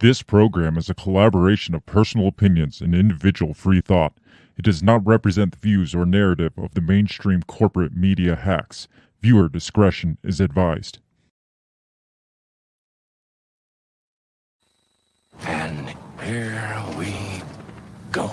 This program is a collaboration of personal opinions and individual free thought. It does not represent the views or narrative of the mainstream corporate media hacks. Viewer discretion is advised. And here we go.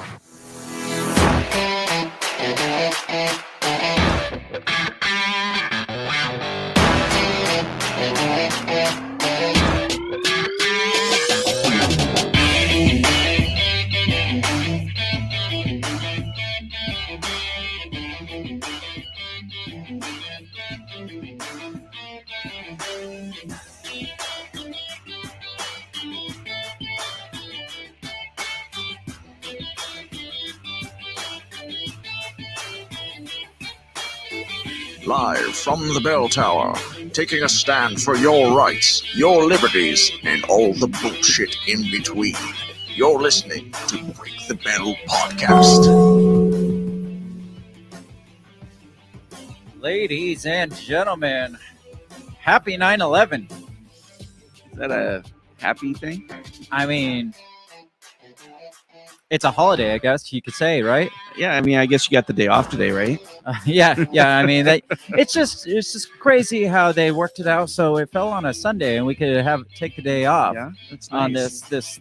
Live from the bell tower, taking a stand for your rights, your liberties, and all the bullshit in between. You're listening to Break the Bell Podcast. Ladies and gentlemen, happy 9/11. Is that a happy thing? I mean, it's a holiday, I guess you could say, right? Yeah, I mean, I guess you got the day off today, right? Yeah. I mean, it's just crazy how they worked it out. So it fell on a Sunday, and we could take the day off. Yeah, that's on nice. this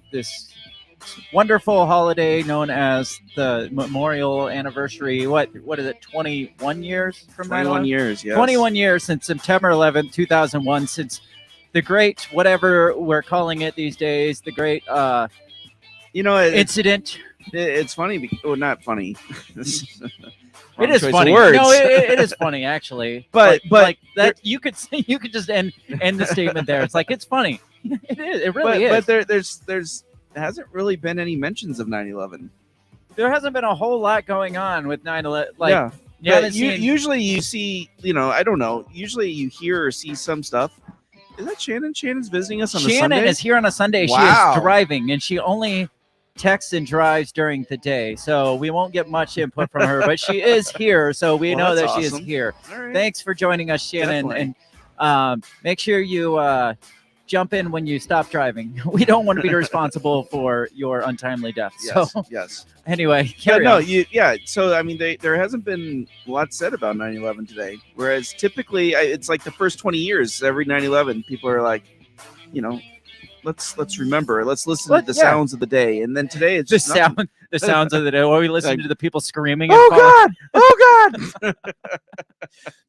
wonderful holiday known as the Memorial Anniversary. What is it? 21 years from 21 9/11? years, yes. 21 years since September 11th, 2001. Since the great, whatever we're calling it these days, the great incident. It's funny. Well, not funny. It is funny. Words. No, it is funny actually. But like that, you could just end the statement there. It's like it's funny. It is. It really is. But there's hasn't really been any mentions of 9/11. There hasn't been a whole lot going on with 9/11. Yeah. But Usually you see, I don't know. Usually you hear or see some stuff. Is that Shannon? Shannon's visiting us on a Sunday? Shannon is here on a Sunday. Wow. She is driving, and she only texts and drives during the day, so we won't get much input from her. But she is here, so we know that that's she is awesome. here. All right. Thanks for joining us, Shannon. Definitely. And make sure you jump in when you stop driving. We don't want to be responsible for your untimely death. Yes. So Yes. anyway, But carry no, on. So I mean, there hasn't been a lot said about 9/11 today. Whereas typically, it's like the first 20 years, every 9/11, people are like, let's remember, let's listen to the sounds of the day. And then today, it's just nothing. The sounds of the day. Or we listen Like, to the people screaming. Oh God!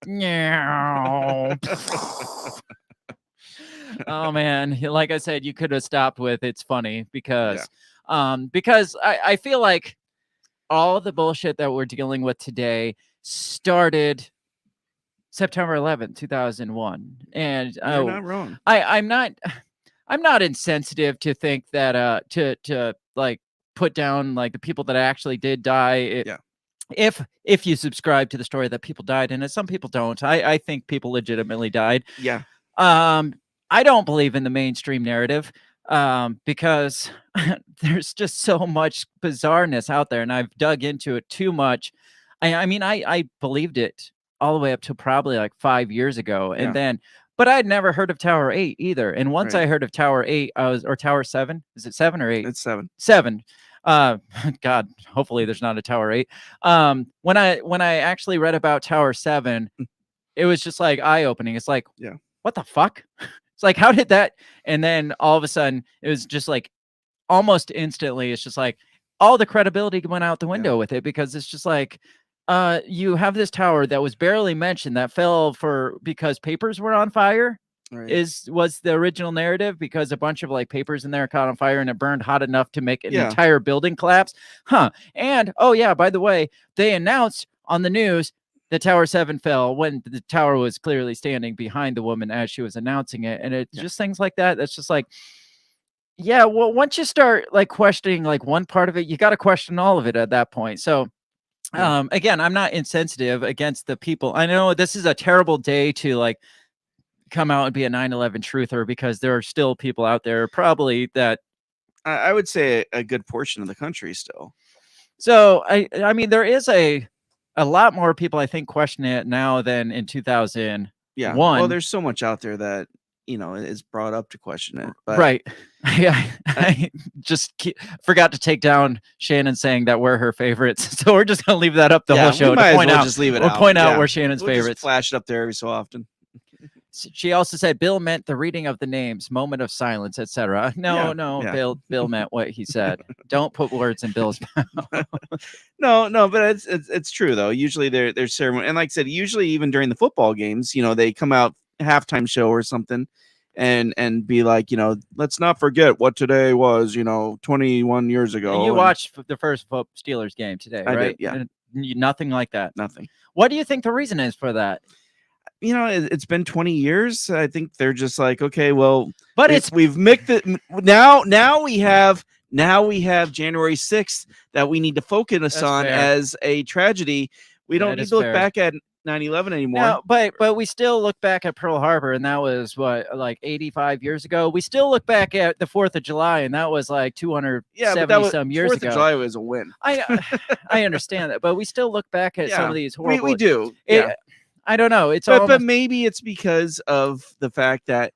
Meow. Oh man, like I said, you could have stopped with it's funny because I feel like all the bullshit that we're dealing with today started September 11th, 2001. And You're not wrong. I'm not insensitive to think that to like put down like the people that actually did die. If you subscribe to the story that people died, and some people don't. I think people legitimately died. Yeah. I don't believe in the mainstream narrative because there's just so much bizarreness out there, and I've dug into it too much. I mean, I believed it all the way up to probably like 5 years ago, and but I'd never heard of Tower 8 either. And once I heard of Tower 8, or Tower 7. Is it 7 or 8? It's 7. 7. God, hopefully there's not a Tower 8. When I actually read about Tower 7, it was just like eye-opening. It's like, what the fuck? It's like, how did that? And then all of a sudden, it was just like, almost instantly, it's just like all the credibility went out the window with it, because it's just like, you have this tower that was barely mentioned that fell because papers were on fire. Right. Was the original narrative, because a bunch of like papers in there caught on fire and it burned hot enough to make an Yeah. entire building collapse. And by the way, they announced on the news that Tower 7 fell when the tower was clearly standing behind the woman as she was announcing it. And it's just things like that. That's just like, well, once you start like questioning like one part of it, you got to question all of it at that point. So again, I'm not insensitive against the people. I know this is a terrible day to like come out and be a 9/11 truther, because there are still people out there probably that I would say a good portion of the country still. So I mean, there is a lot more people, I think, question it now than in 2001. Yeah. Well, there's so much out there that is brought up to question it. But Right. I just forgot to take down Shannon saying that we're her favorites. So we're just going to leave that up the whole show we to might as point well out. just leave it We'll out. point out Yeah. where Shannon's We'll just favorites. flash it up there every so often. She also said Bill meant the reading of the names, moment of silence, etc. No, yeah. Bill meant what he said. Don't put words in Bill's mouth. No, but it's true though. Usually there's ceremony, and like I said, usually even during the football games, they come out halftime show or something, and be like, let's not forget what today was, 21 years ago. And you watched the first Steelers game today, I right? did, yeah. And nothing like that. Nothing. What do you think the reason is for that? It's been 20 years. I think they're just like, okay, well, but we've mixed it. Now we have January 6th that we need to focus on as a tragedy. We don't need to look back at 9/11 anymore. No, but we still look back at Pearl Harbor, and that was like 85 years ago. We still look back at the 4th of July, and that was like 270 some years ago. 4th of July was a win. I understand that, but we still look back at some of these horrible. We do. Yeah. I don't know. But maybe it's because of the fact that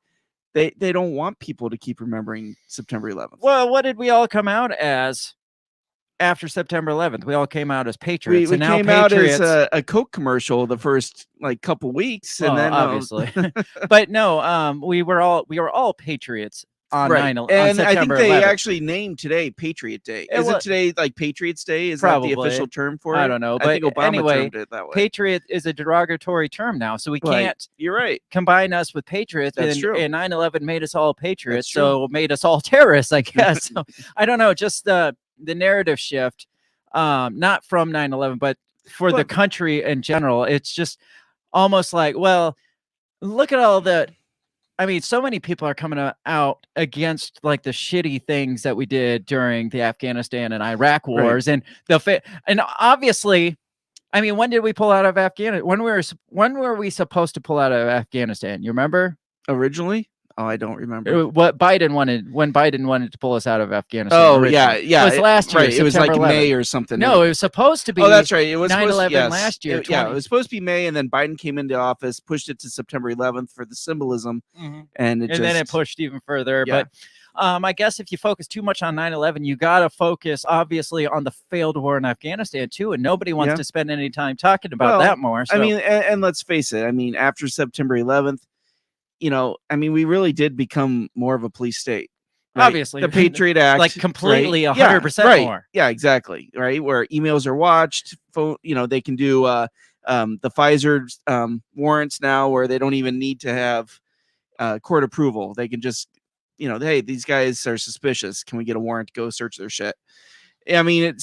they don't want people to keep remembering September 11th. Well, what did we all come out as after September 11th? We all came out as patriots. We and now came patriots, out as a Coke commercial the first couple weeks, and then obviously, but no, we were all patriots on right. 9/11. And I think they 11th. actually named today Patriot Day. Isn't today like Patriots Day? Is that the official term for it? I don't know. I think Obama anyway, termed it that way. Patriot is a derogatory term now, so we can't. You're right. Combine us with patriots. That's and, true. And 9/11 made us all patriots, so made us all terrorists, I guess. So, I don't know. Just the narrative shift, not from 9/11, but for the country in general. It's just almost like, well, look at all the. I mean, so many people are coming out against like the shitty things that we did during the Afghanistan and Iraq wars, and and obviously, I mean, when did we pull out of Afghanistan? When were we supposed to pull out of Afghanistan? You remember? Originally? Oh, I don't remember. When Biden wanted to pull us out of Afghanistan. Oh, originally. yeah. It was last year. Right. It was like 11th. May or something. No, it was supposed to be. Oh, that's right. It was 9/11 last year. It was supposed to be May, and then Biden came into office, pushed it to September 11th for the symbolism, and then it pushed even further. Yeah. But I guess if you focus too much on 9/11, you got to focus obviously on the failed war in Afghanistan too, and nobody wants to spend any time talking about that more. So. I mean, and let's face it. I mean, after September 11th. I mean, we really did become more of a police state. Right? Obviously. The Patriot Act. Like completely 100% right. more. Yeah, exactly. Right. Where emails are watched, phone, they can do the Pfizer warrants now where they don't even need to have court approval. They can just, hey, these guys are suspicious. Can we get a warrant to go search their shit? I mean,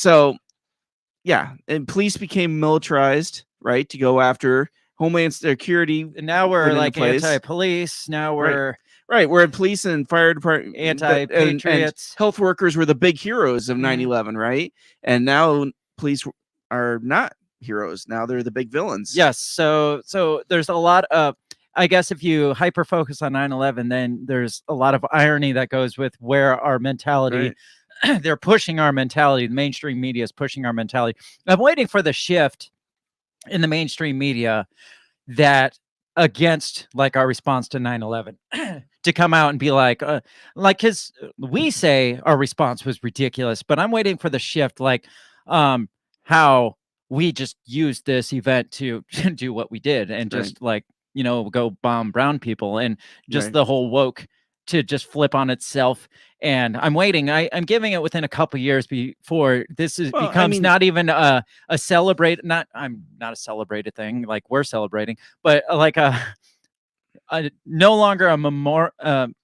and police became militarized, right, to go after Homeland Security. And now we're like anti-police. Now we're right. We're police and fire department, anti-patriots. And health workers were the big heroes of 9/11, right? And now police are not heroes. Now they're the big villains. Yes. So there's a lot of, I guess, if you hyper focus on 9/11, then there's a lot of irony that goes with where our mentality. Right. They're pushing our mentality. The mainstream media is pushing our mentality. I'm waiting for the shift in the mainstream media that against like our response to 9/11 to come out and be like because we say our response was ridiculous, but I'm waiting for the shift, like how we just used this event to do what we did and just go bomb brown people, and just the whole woke to just flip on itself. And I'm waiting. I'm giving it within a couple years before this becomes not even a celebrate. I'm not a celebrated thing like we're celebrating, but like a no longer a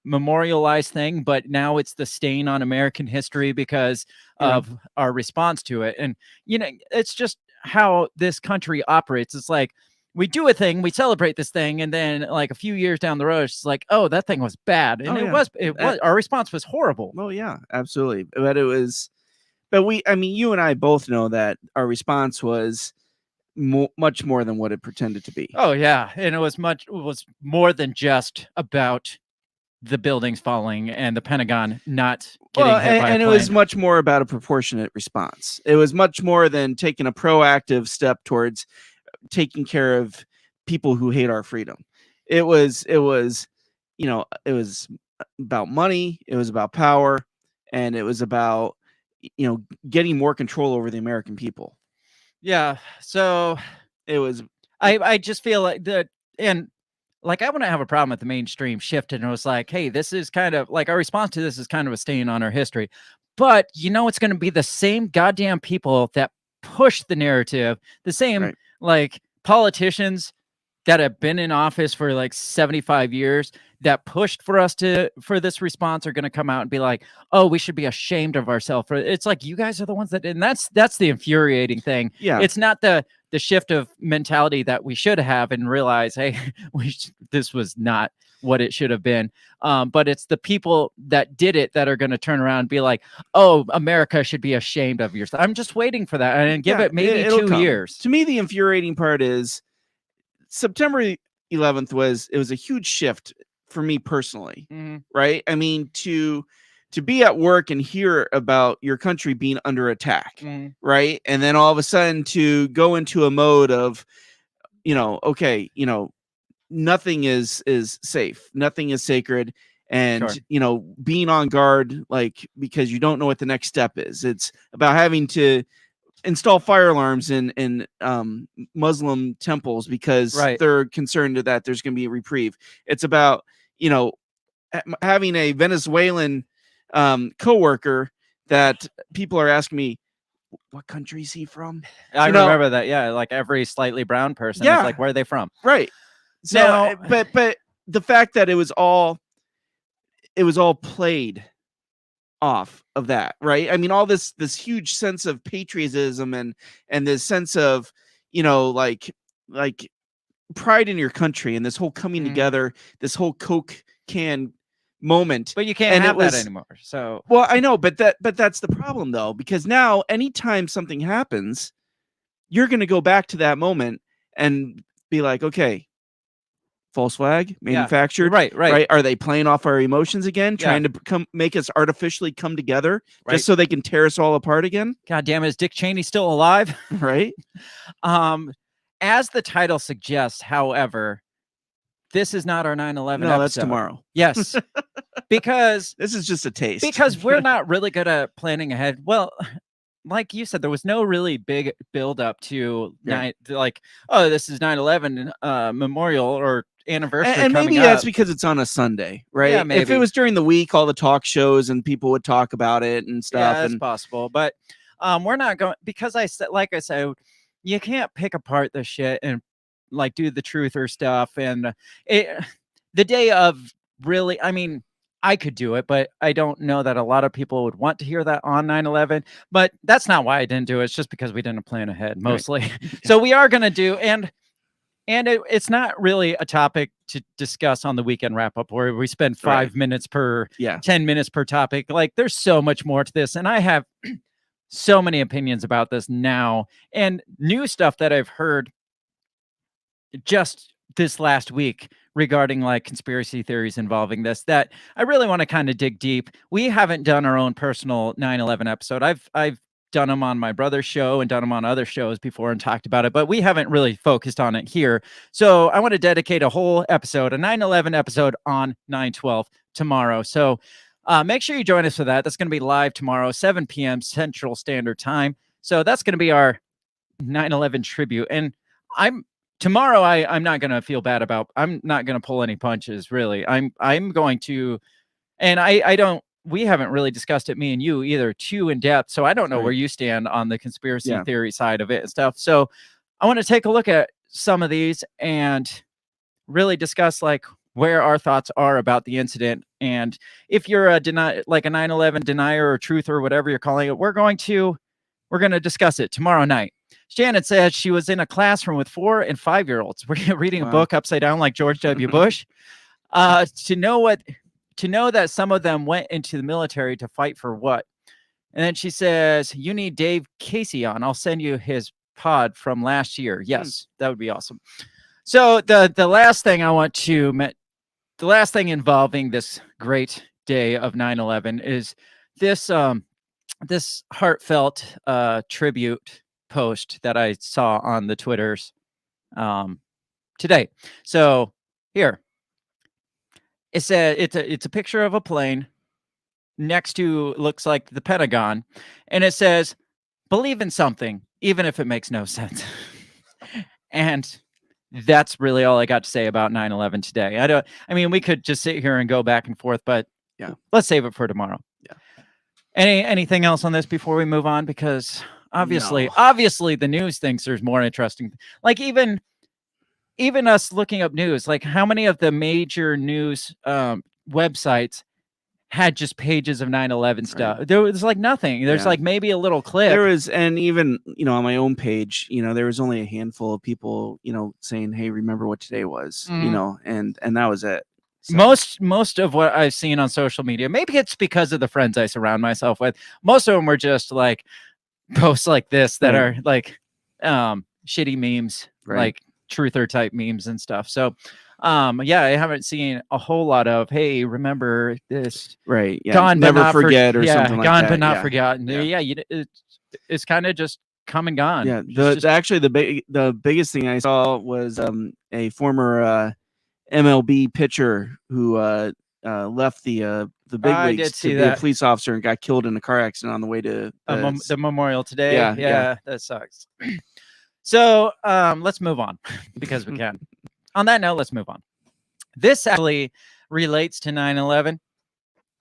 memorialized thing. But now it's the stain on American history because of our response to it. And it's just how this country operates. It's like, we do a thing, we celebrate this thing, and then like a few years down the road, it's like, oh, that thing was bad. And it was our response was horrible. Well, yeah, absolutely. But you and I both know that our response was much more than what it pretended to be. Oh yeah. And it was more than just about the buildings falling and the Pentagon not getting hit by a plane. It was much more about a proportionate response. It was much more than taking a proactive step towards taking care of people who hate our freedom. It was it was about money, it was about power, and it was about getting more control over the American people. Yeah. So It was I just feel like and like I wouldn't have a problem with the mainstream shift, and it was like, hey, this is kind of like our response to this is kind of a stain on our history. But it's going to be the same goddamn people that push the narrative, the same right. like politicians that have been in office for like 75 years that pushed for this response are going to come out and be like, oh, we should be ashamed of ourselves. It's like, you guys are the ones that, and that's the infuriating thing. Yeah. It's not the shift of mentality that we should have and realize, hey, this was not what it should have been. But it's the people that did it that are going to turn around and be like, oh, America should be ashamed of yourself. I'm just waiting for that and give it maybe it'll 2 come. years. To me, the infuriating part is September 11th was a huge shift for me personally, right? I mean, to be at work and hear about your country being under attack, right? And then all of a sudden to go into a mode of, okay, nothing is safe, nothing is sacred, and Sure. Being on guard, like, because you don't know what the next step is. It's about having to install fire alarms in Muslim temples because they're concerned that there's going to be a reprieve. It's about having a Venezuelan coworker that people are asking me, what country is he from? I remember that. Yeah, like every slightly brown person. Yeah, it's like, where are they from? Right. So, now, but the fact that it was all played off of that, right? I mean, all this huge sense of patriotism and this sense of like pride in your country and this whole coming together, this whole Coke can moment. But you can't have that anymore. So well, I know, but that's the problem though, because now anytime something happens, you're going to go back to that moment and be like, okay, false flag manufactured, right? Are they playing off our emotions again, trying to make us artificially come together just so they can tear us all apart again? God damn it, is Dick Cheney still alive? Right. As the title suggests, however, this is not our 9/11 no, episode. That's tomorrow. Yes. Because this is just a taste. Because we're not really good at planning ahead. Well, like you said, there was no really big build up to like, oh, this is 9/11 memorial or anniversary. And maybe that's because it's on a Sunday, right? Yeah, maybe. If it was during the week, all the talk shows and people would talk about it and stuff. Yeah, that's possible. But we're not going, because I said, you can't pick apart the shit and like do the truther stuff. And the day of really, I mean, I could do it, but I don't know that a lot of people would want to hear that on 9/11. But that's not why I didn't do it. It's just because we didn't plan ahead mostly. Right. So we are going to do, and it's not really a topic to discuss on the weekend wrap up where we spend 5 minutes per 10 minutes per topic. Like, there's so much more to this. And I have so many opinions about this now and new stuff that I've heard just this last week regarding like conspiracy theories involving this, that I really want to kind of dig deep. We haven't done our own personal 9/11 episode. I've done them on my brother's show and done them on other shows before and talked about it, but we haven't really focused on it here. So I want to dedicate a whole episode, a 9/11 episode on 9/12 tomorrow. So make sure you join us for that. That's going to be live tomorrow, 7 p.m. Central Standard Time. So that's going to be our 9/11 tribute. And tomorrow, I'm not going to feel bad about, I'm not going to pull any punches, really. I'm going to, and we haven't really discussed it, me and you, either too in depth. So I don't know where you stand on the conspiracy theory side of it and stuff. So I want to take a look at some of these and really discuss like where our thoughts are about the incident. And if you're a 9/11 denier or truth or whatever you're calling it, we're going to discuss it tomorrow night. Shannon says she was in a classroom with 4 and 5-year-olds reading a book upside down like George W. Bush. To know that some of them went into the military to fight for what? And then she says, you need Dave Casey on. I'll send you his pod from last year. Yes, that would be awesome. So the last thing the last thing involving this great day of 9/11 is this this heartfelt tribute post that I saw on the Twitters today. So here, It said it's a picture of a plane next to looks like the Pentagon, and it says, "Believe in something, even if it makes no sense." And that's really all I got to say about 9/11 today. I mean, we could just sit here and go back and forth, but Yeah. let's save it for tomorrow. Yeah. Anything else on this before we move on? Because obviously the news thinks there's more interesting. Like even us looking up news, like how many of the major news websites had just pages of 9/11 stuff? Right. There was like nothing. There's Yeah. like maybe a little clip. There was, and even, on my own page, there was only a handful of people, saying, "Hey, remember what today was," and that was it. So, Most of what I've seen on social media, maybe it's because of the friends I surround myself with. Most of them were just like posts like this that are like shitty memes, like truther type memes and stuff. So yeah, I haven't seen a whole lot of, hey, remember this, right? Yeah, gone but never not forget or something like gone that. but not Yeah. forgotten. Yeah. It's kind of just come and gone. Yeah, actually the biggest thing I saw was a former MLB pitcher who left the big I leagues did see to be that. a police officer and got killed in a car accident on the way to the memorial today. Yeah. That sucks. So let's move on because we can. On that note, let's move on. This actually relates to 9/11.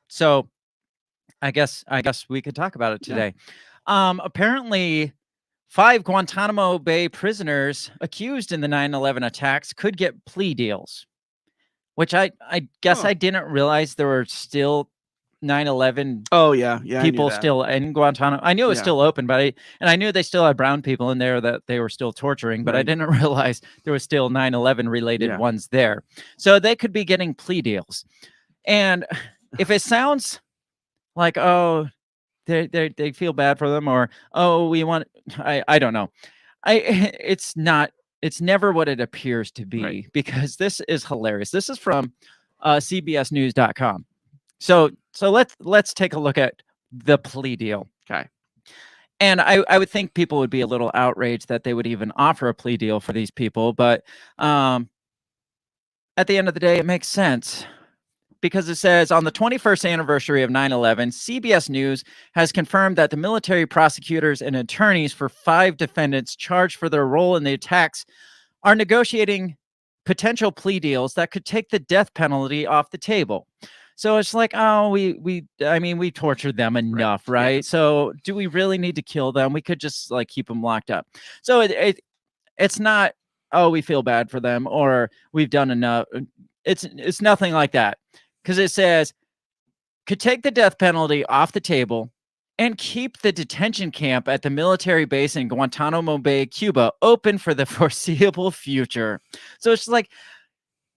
So I guess we could talk about it today. Apparently 5 Guantanamo Bay prisoners accused in the 9/11 attacks could get plea deals, which I guess I didn't realize there were still 9/11 people still in Guantanamo. I knew it was still open, but I knew they still had brown people in there that they were still torturing, but I didn't realize there was still 9/11 related ones there. So they could be getting plea deals. And if it sounds like, oh, they feel bad for them, or oh, we want, I don't know. It's never what it appears to be, because this is hilarious. This is from cbsnews.com. So let's take a look at the plea deal. Okay. And I would think people would be a little outraged that they would even offer a plea deal for these people, but at the end of the day, it makes sense. Because it says, on the 21st anniversary of 9/11, CBS News has confirmed that the military prosecutors and attorneys for 5 defendants charged for their role in the attacks are negotiating potential plea deals that could take the death penalty off the table. So it's like, oh, we tortured them enough, right? Yeah. So do we really need to kill them? We could just like keep them locked up. So it's not, oh, we feel bad for them or we've done enough. It's nothing like that. Because it says, could take the death penalty off the table and keep the detention camp at the military base in Guantanamo Bay, Cuba, open for the foreseeable future. So it's like,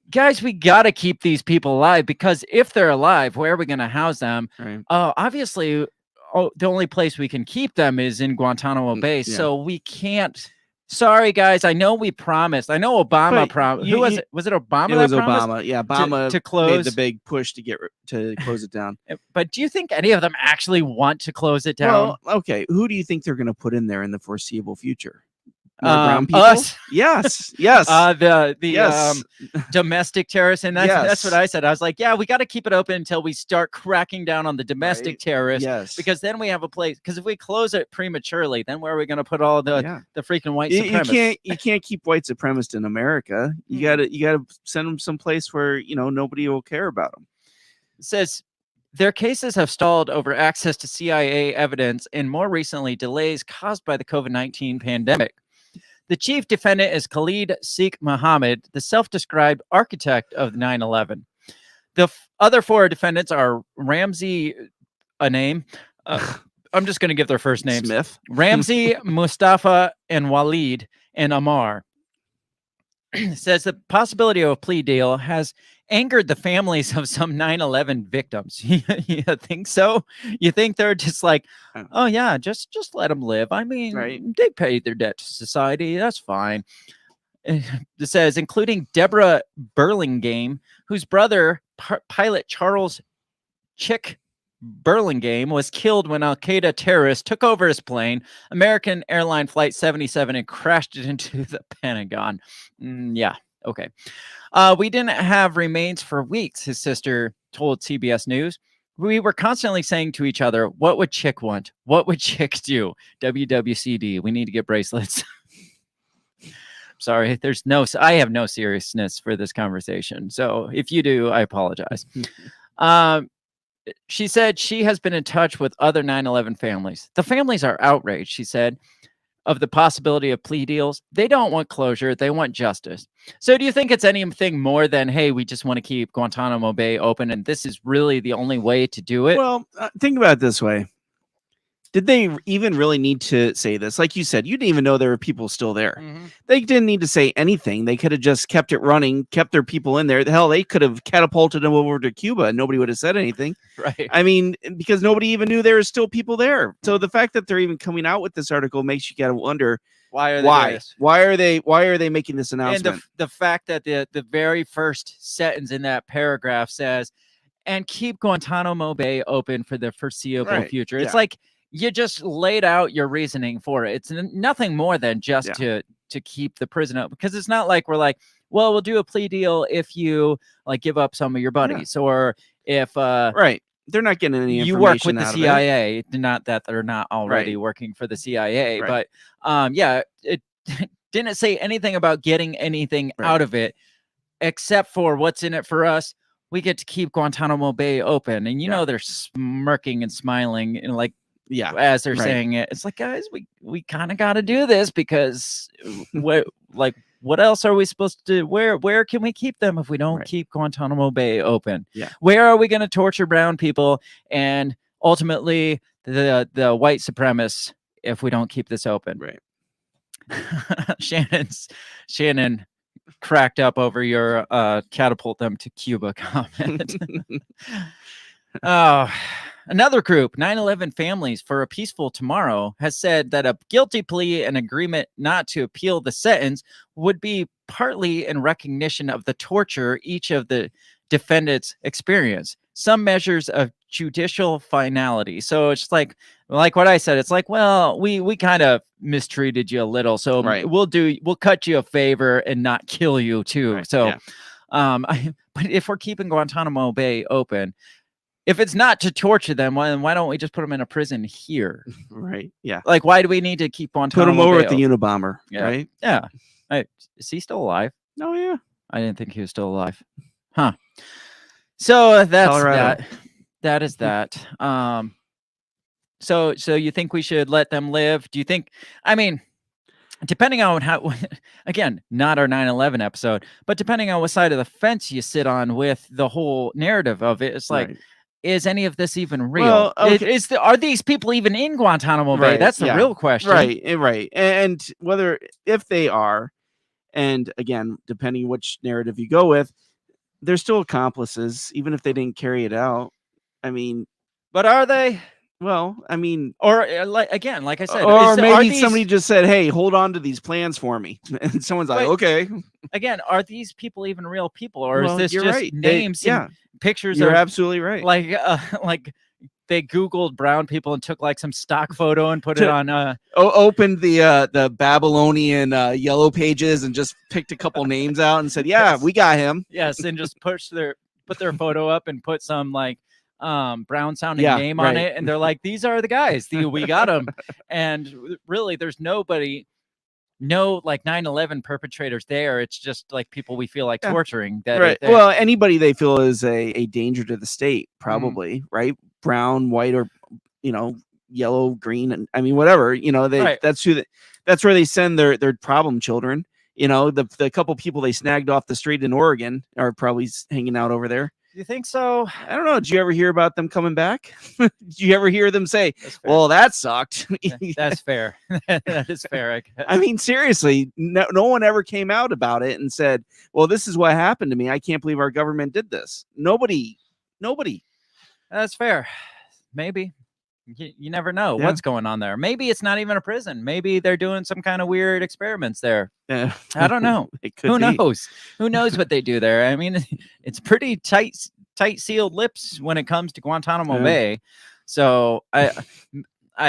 guys, we got to keep these people alive, because if they're alive, where are we going to house them? Right. Obviously, the only place we can keep them is in Guantanamo Bay. Yeah. So we can't. Sorry, guys. I know we promised. I know Obama promised. Who was it? Was it Obama? It was Obama. Yeah, Obama to close, made the big push to close it down. But do you think any of them actually want to close it down? Well, okay. Who do you think they're going to put in there in the foreseeable future? Brown people? Us. Yes. The domestic terrorists, and that's what I said. I was like, yeah, we got to keep it open until we start cracking down on the domestic terrorists. Yes, because then we have a place. Because if we close it prematurely, then where are we going to put all the freaking white supremacists? You can't keep white supremacists in America. You gotta send them someplace where nobody will care about them. It says their cases have stalled over access to CIA evidence, and more recently delays caused by the COVID-19 pandemic. The chief defendant is Khalid Sheikh Mohammed, the self-described architect of 9/11. The other 4 defendants are Ramzi, a name. I'm just going to give their first names. Smith. Ramzi, Mustafa, and Walid, and Ammar. Says the possibility of a plea deal has angered the families of some 9/11 victims. You think so? You think they're just like, oh yeah, just let them live. I mean, they paid their debt to society. That's fine. It says, including Deborah Burlingame, whose brother, pilot Charles Chick Burlingame, was killed when Al-Qaeda terrorists took over his plane, American Airline Flight 77, and crashed it into the Pentagon. Yeah, Okay. We didn't have remains for weeks, his sister told CBS News. We were constantly saying to each other, what would Chick want? What would Chick do? WWCD. We need to get bracelets. Sorry, I have no seriousness for this conversation. So if you do, I apologize. She said she has been in touch with other 9/11 families. The families are outraged, she said, of the possibility of plea deals. They don't want closure. They want justice. So do you think it's anything more than, hey, we just want to keep Guantanamo Bay open and this is really the only way to do it? Well, think about it this way. Did they even really need to say this? Like you said, you didn't even know there were people still there. Mm-hmm. They didn't need to say anything. They could have just kept it running, kept their people in there. The hell, they could have catapulted them over to Cuba and nobody would have said anything. Right. I mean, because nobody even knew there were still people there. So the fact that they're even coming out with this article makes you gotta wonder why are they doing this? Why are they making this announcement? And the fact that the very first sentence in that paragraph says, and keep Guantanamo Bay open for the foreseeable future. It's like you just laid out your reasoning for it. It's nothing more than just to keep the prison up, because it's not like we're like, well, we'll do a plea deal if you like give up some of your buddies or if right. They're not getting any information. You work with the out CIA, not that they're not already working for the CIA, but it didn't say anything about getting anything out of it except for what's in it for us. We get to keep Guantanamo Bay open, and you know they're smirking and smiling and like as they're saying it. It's like, guys, we kind of got to do this because what else are we supposed to do? Where can we keep them if we don't keep Guantanamo Bay open? Where are we going to torture brown people and ultimately the white supremacists if we don't keep this open? Shannon cracked up over your catapult them to Cuba comment. Another group, 9/11 Families for a Peaceful Tomorrow, has said that a guilty plea and agreement not to appeal the sentence would be partly in recognition of the torture each of the defendants experienced. Some measures of judicial finality. So it's like what I said. It's like, well, we kind of mistreated you a little, so we'll cut you a favor and not kill you too. But if we're keeping Guantanamo Bay open, if it's not to torture them, why don't we just put them in a prison here? Right. Yeah. Like, why do we need to keep Guantanamo Put them over Bay at the Unabomber. Right. Yeah. Is he still alive? Oh, yeah. I didn't think he was still alive. Huh. So that's Colorado. That is that. So you think we should let them live? Do you think, I mean, depending on how, again, not our 9/11 episode, but depending on what side of the fence you sit on with the whole narrative of it, it's like, is any of this even real? Well, okay. Are these people even in Guantanamo Bay? That's the real question. Right. And whether, if they are, and again, depending which narrative you go with, they're still accomplices, even if they didn't carry it out. I mean, but are they? Well, I mean, or like I said, or maybe somebody just said, "Hey, hold on to these plans for me," and someone's like, "Okay." Again, are these people even real people, or is this just names and pictures? You're absolutely right. Like they Googled brown people and took like some stock photo and put it on. Opened the Babylonian yellow pages and just picked a couple names out and said, "Yeah, we got him." Yes, and just put their photo up and put some like brown sounding name on it, and they're like, these are the guys, we got them. And really there's no like 9/11 perpetrators there. It's just like people we feel like torturing well, anybody they feel is a danger to the state, probably. Right, brown, white, or yellow, green, and I mean whatever, that's where they send their problem children. The couple people they snagged off the street in Oregon are probably hanging out over there. You think so? I don't know. Did you ever hear about them coming back? Did you ever hear them say, well, that sucked? That's fair. That is fair, I guess. I mean, seriously, no one ever came out about it and said, well, this is what happened to me. I can't believe our government did this. Nobody. That's fair. Maybe. You never know what's going on there. Maybe it's not even a prison. Maybe they're doing some kind of weird experiments there. I don't know. Who knows? Who knows what they do there? I mean, it's pretty tight sealed lips when it comes to Guantanamo Bay. So I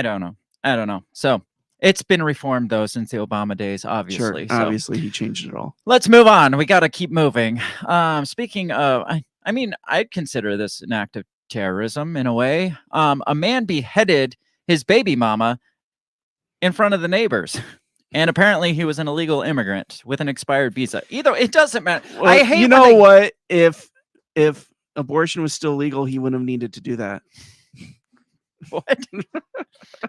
don't know. So It's been reformed though since the Obama days, obviously. Sure, So obviously he changed it all. let's move on. We got to keep moving. Speaking of, I mean, I'd consider this an act of terrorism in a way. A man beheaded his baby mama in front of the neighbors. And apparently he was an illegal immigrant with an expired visa. Either it doesn't matter. Well, I hate you know what? If abortion was still legal, he wouldn't have needed to do that. What?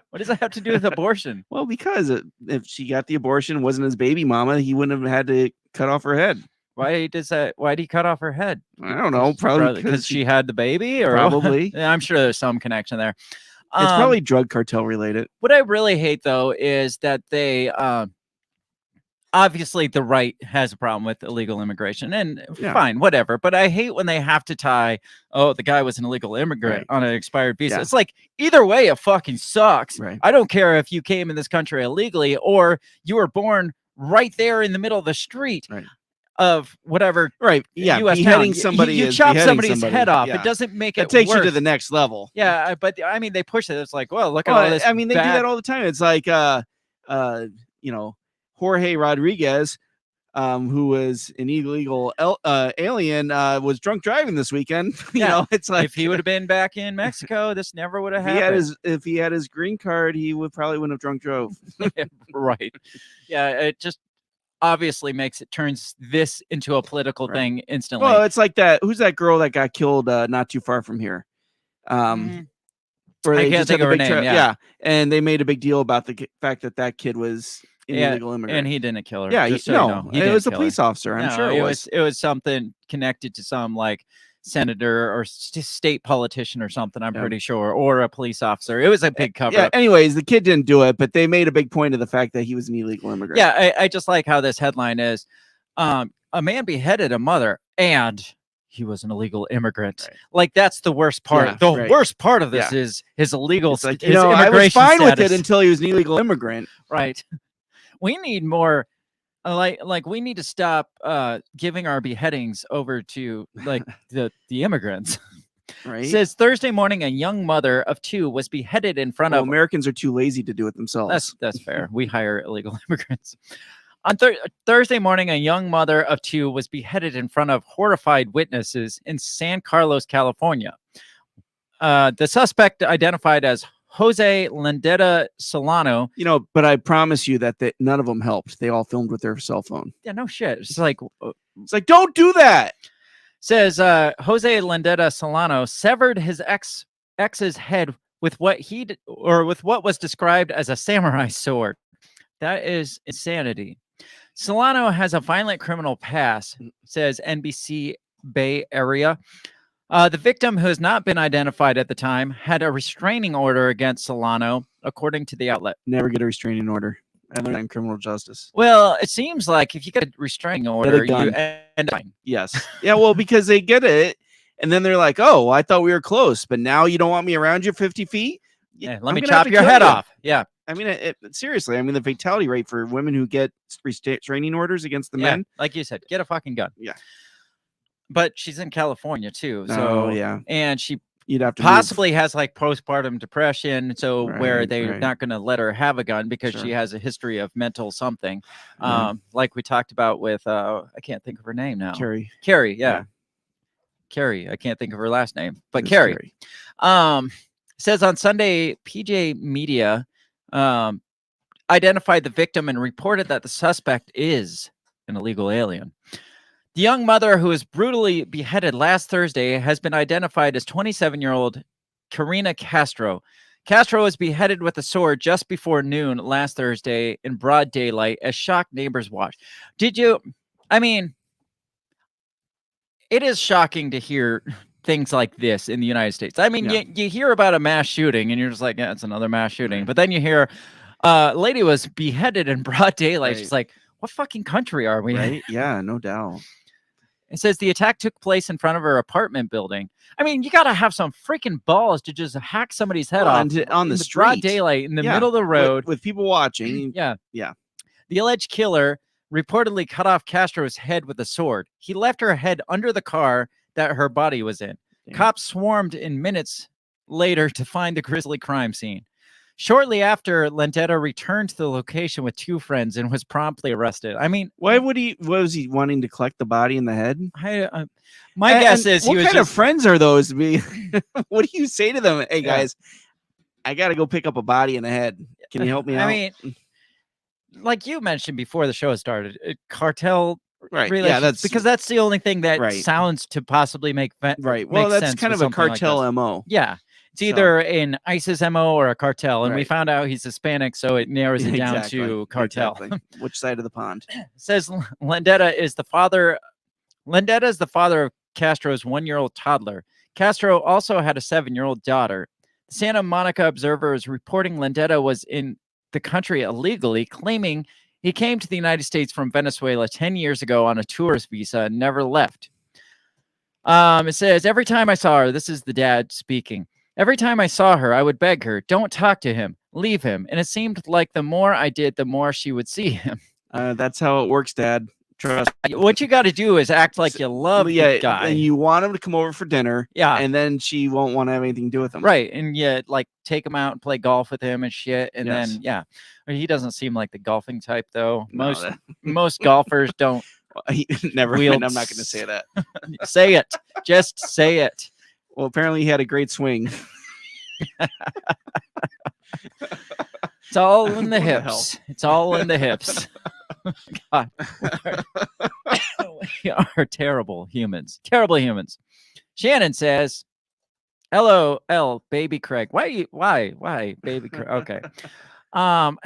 What does that have to do with abortion? Well, because if she got the abortion, wasn't his baby mama, he wouldn't have had to cut off her head. Why does that? Why did he cut off her head? I don't know. Probably because she had the baby, or probably. Yeah, I'm sure there's some connection there. It's probably drug cartel related. What I really hate though is that they obviously the right has a problem with illegal immigration, and fine, whatever. But I hate when they have to tie, oh, the guy was an illegal immigrant on an expired visa. It's like either way, it fucking sucks. Right. I don't care if you came in this country illegally or you were born right there in the middle of the street. Right. Of whatever, right? Yeah, US beheading town. somebody. You is chop beheading somebody's somebody. head off. Yeah. It doesn't make It it takes worse. you to the next level. Yeah, but I mean, they push it. It's like, well, look at all this. I mean, they do bad- that all the time. It's like, you know, Jorge Rodriguez, who was an illegal alien, was drunk driving this weekend. You know, it's like if he would have been back in Mexico, this never would have if he had happened. if he had his green card, he probably wouldn't have drunk drove. Right. Yeah, it just obviously turns this into a political thing instantly. Well, it's like that. Who's that girl that got killed not too far from here? Where I they can't just think had of the her big name. yeah, and they made a big deal about the fact that kid was an illegal immigrant, and he didn't kill her. Yeah, just so you know. He it was a didn't kill police her. officer. I'm No, sure it was. It was something connected to some like senator or state politician or something. I'm pretty sure, or a police officer. It was a big cover. Yeah. Anyways, the kid didn't do it, but they made a big point of the fact that he was an illegal immigrant. Yeah, I just like how this headline is: a man beheaded a mother and he was an illegal immigrant. Right. Like that's the worst part. Yeah, the worst part of this is his illegal. It's like, his I was immigration fine with status. it until he was an illegal immigrant. Right. We need more. Like we need to stop giving our beheadings over to like the immigrants. Right. It says Thursday morning, a young mother of 2 was beheaded in front of. Americans are too lazy to do it themselves. That's fair. We hire illegal immigrants. On Thursday morning, a young mother of 2 was beheaded in front of horrified witnesses in San Carlos, California. The suspect, identified as Jose Landeta Solano. You know, but I promise you that none of them helped. They all filmed with their cell phone. Yeah, no shit. It's like don't do that. Says Jose Landeta Solano severed his ex's head with what what was described as a samurai sword. That is insanity. Solano has a violent criminal past, says NBC Bay Area. The victim, who has not been identified at the time, had a restraining order against Solano, according to the outlet. Never get a restraining order. I learned that in criminal justice. Well, it seems like if you get a restraining order, you end up. Yes. Yeah, well, because they get it, and then they're like, oh, I thought we were close, but now you don't want me around you 50 feet? Yeah, let me chop your head off. Yeah. I mean, seriously, I mean, the fatality rate for women who get restraining orders against the men. Like you said, get a fucking gun. Yeah. But she's in California too. So, yeah. And you'd have to possibly has like postpartum depression. So where they're right. not going to let her have a gun because she has a history of mental something. Like we talked about with, I can't think of her name now. Carrie. Yeah. Carrie. I can't think of her last name, but Carrie. Says on Sunday, PJ Media identified the victim and reported that the suspect is an illegal alien. The young mother who was brutally beheaded last Thursday has been identified as 27-year-old Karina Castro. Castro was beheaded with a sword just before noon last Thursday in broad daylight as shocked neighbors watched. I mean, it is shocking to hear things like this in the United States. I mean, you hear about a mass shooting and you're just like, yeah, it's another mass shooting. But then you hear a lady was beheaded in broad daylight. She's like, what fucking country are we in? Yeah, no doubt. It says the attack took place in front of her apartment building. I mean, you got to have some freaking balls to just hack somebody's head off on the street, broad daylight, in the middle of the road with people watching. Yeah. The alleged killer reportedly cut off Castro's head with a sword. He left her head under the car that her body was in. Cops swarmed in minutes later to find the grisly crime scene. Shortly after, Landeta returned to the location with 2 friends and was promptly arrested. I mean, Why would he? Was he wanting to collect the body in the head? my guess is he what was kind just of friends are those? What do you say to them? Hey Yeah. guys, I got to go pick up a body in the head. Can you help me out? I mean, like you mentioned before the show started, cartel right? relations, because that's the only thing that right. sounds to possibly make right. Well, make that's sense kind with of a something like cartel this. MO. Yeah, it's So- either an ISIS MO or a cartel, and we Right. found out he's Hispanic, so it narrows it down to cartel. Exactly. Which side of the pond? Says Landeta is the father. Landeta is the father of Castro's 1-year-old toddler. Castro also had a 7-year-old daughter. The Santa Monica Observer is reporting Landeta was in the country illegally, claiming he came to the United States from Venezuela 10 years ago on a tourist visa and never left. It says, every time I saw her, this is the dad speaking, every time I saw her, I would beg her, don't talk to him, leave him. And it seemed like the more I did, the more she would see him. That's how it works, Dad. Trust. What you got to do is act like you love the guy. And you want him to come over for dinner. Yeah. And then she won't want to have anything to do with him. Right. And yet, like, take him out and play golf with him and shit. And Yes. then, yeah. He doesn't seem like the golfing type, though. No, Most golfers don't never. wield- I'm not going to say that. say it. Just say it. Well, apparently he had a great swing. It's all in the What the hell? hips. It's all in the hips. God. We are terrible humans. Terrible humans. Shannon says, LOL, baby Craig. Why, baby Craig? Okay. On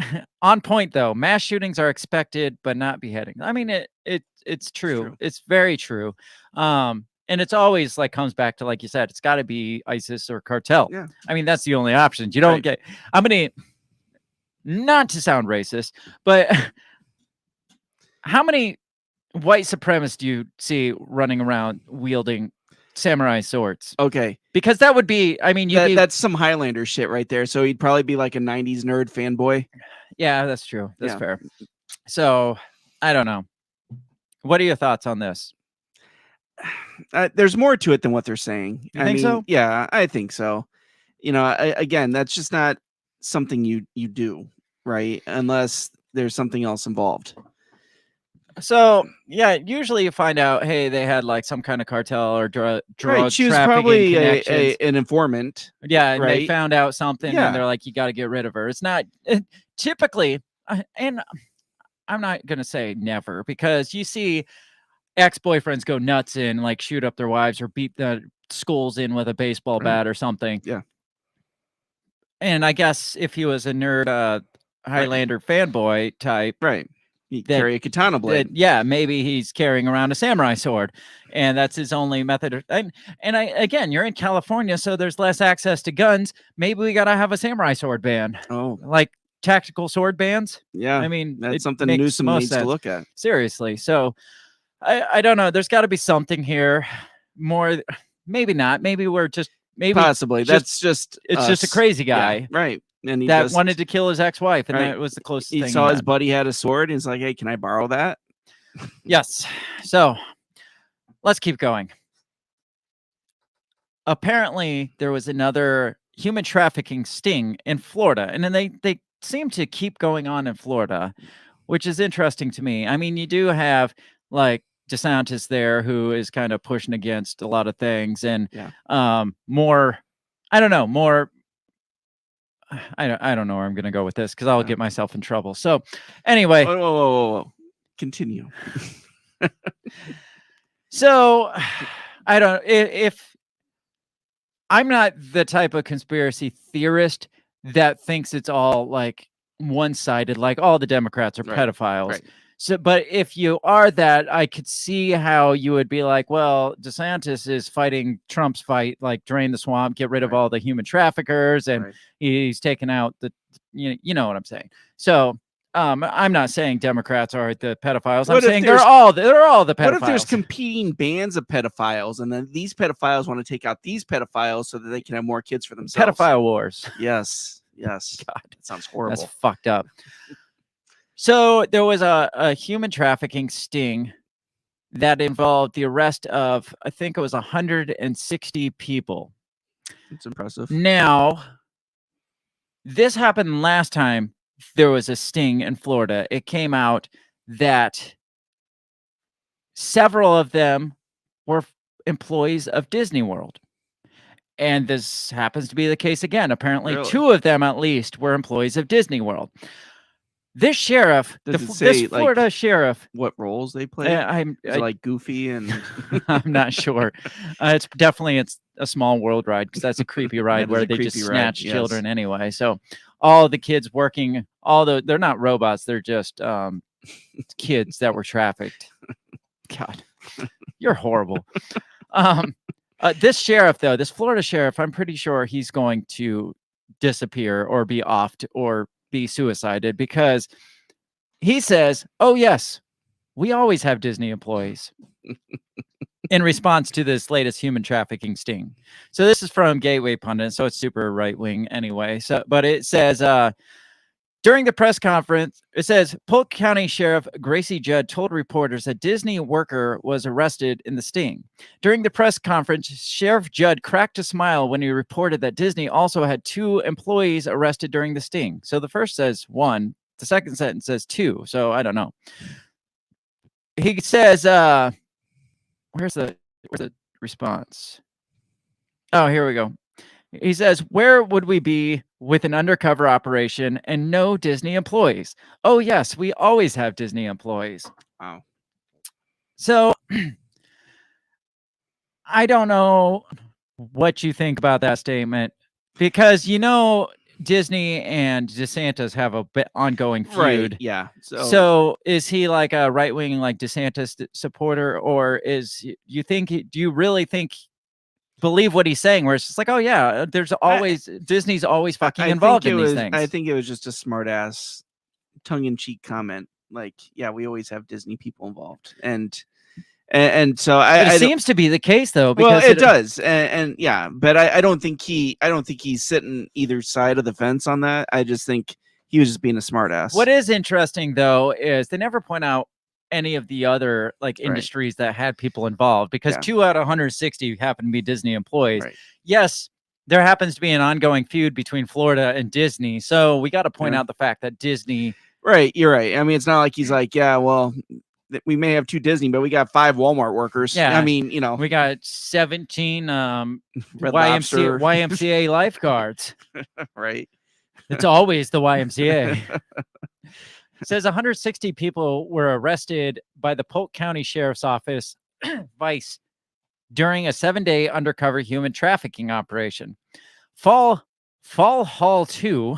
point though. Mass shootings are expected, but not beheadings. I mean, it's true. It's very true. And it's always like comes back to, like you said, it's got to be ISIS or cartel. Yeah. I mean, that's the only options. You don't Right. get. I'm gonna, not to sound racist, but how many white supremacists do you see running around wielding samurai swords? Okay. Because that would be, I mean, That's some Highlander shit right there. So he'd probably be like a 90s nerd fanboy. yeah, that's true. That's Yeah. fair. So I don't know. What are your thoughts on this? There's more to it than what they're saying. You think so? Yeah, I think so. You know, again, that's just not something you do, right? Unless there's something else involved. So yeah, usually you find out, hey, they had like some kind of cartel or drug Right, she was trafficking probably connections. an informant. Yeah, and they right? found out something, Yeah. and they're like, you got to get rid of her. It's not typically, and I'm not gonna say never, because you see ex-boyfriends go nuts and like shoot up their wives or beat the skulls in with a baseball Right. bat or something. Yeah. And I guess if he was a nerd Highlander fanboy type, Right. You That- carry a katana blade. yeah, maybe he's carrying around a samurai sword, and that's his only method. Again, you're in California, so there's less access to guns. Maybe we gotta have a samurai sword ban, Oh, like tactical sword bans. yeah. I mean, That's it something makes Newsom most needs to sense. look at. Seriously. So I don't know. There's got to be something here. More, maybe not. Maybe we're just Possibly. That's just it's just a us. crazy Yeah, guy right. And he that just, wanted to kill his ex-wife, and Right. that was the closest he thing. saw he his had. buddy had a sword, and he's like, "Hey, can I borrow that?" Yes. So let's keep going. Apparently, there was another human trafficking sting in Florida, and then they seem to keep going on in Florida, which is interesting to me. I mean, you do have like DeSantis there, who is kind of pushing against a lot of things, and more. I don't know. More. I don't know where I'm going to go with this because I'll Yeah. get myself in trouble. So, anyway. Whoa. Continue. So I don't if I'm not the type of conspiracy theorist that thinks it's all like one-sided, like all the Democrats are Right, pedophiles. right. So, but if you are that, I could see how you would be like, well, DeSantis is fighting Trump's fight, like drain the swamp, get rid of Right. all the human traffickers, and Right. he's taking out the, you know what I'm saying. So, I'm not saying Democrats are the pedophiles. I'm What if saying they're there's- all the pedophiles. What if there's competing bands of pedophiles, and then these pedophiles want to take out these pedophiles so that they can have more kids for themselves? pedophile wars? Yes. God, That sounds horrible. that's fucked up. So there was a human trafficking sting that involved the arrest of, I think it was 160 people. It's impressive. Now, This happened last time there was a sting in Florida. It came out that several of them were employees of Disney World. And this happens to be the case again. Apparently, Really? 2 of them at least were employees of Disney World. This sheriff, Does it this say, Florida sheriff, what roles they play? I'm Is it like Goofy and I'm not sure. It's a small world ride because that's a creepy ride is where a they just creepy ride, snatch yes. children anyway. So all the kids working, they're not robots, they're just kids that were trafficked. God, you're horrible. This sheriff, though, this Florida sheriff, I'm pretty sure he's going to disappear or be offed or be suicided because he says, "Oh yes, we always have Disney employees." In response to this latest human trafficking sting. So this is from Gateway Pundit, so it's super right wing anyway. So, but it says during the press conference, it says Polk County Sheriff Gracie Judd told reporters that Disney worker was arrested in the sting. During the press conference, Sheriff Judd cracked a smile when he reported that Disney also had 2 employees arrested during the sting. So the first says 1, the second sentence says 2. So I don't know. He says, where's the response? Oh, here we go. He says, "Where would we be with an undercover operation and no Disney employees? Oh, yes, we always have Disney employees." Wow. So I don't know what you think about that statement because, Disney and DeSantis have a bit ongoing feud. Right. Yeah. So is he like a right wing, like DeSantis supporter, or do you really believe what he's saying, where it's just like, oh yeah, there's always Disney's always fucking involved in these things. I think it was just a smart ass tongue-in-cheek comment. Like, yeah, we always have Disney people involved. And so it seems to be the case though, because it does. And yeah, but I don't think he's sitting either side of the fence on that. I just think he was just being a smart ass. What is interesting though is they never point out any of the other industries that had people involved, because 2 out of 160 happen to be Disney employees. Right. Yes, there happens to be an ongoing feud between Florida and Disney. So we got to point out the fact that Disney. Right. You're right. I mean, it's not like he's like, yeah, well, we may have 2 Disney, but we got 5 Walmart workers. Yeah. I mean, we got 17 Lobster. YMCA lifeguards. Right. It's always the YMCA. It says 160 people were arrested by the Polk County Sheriff's Office, Vice, during a 7-day undercover human trafficking operation. Fall Hall 2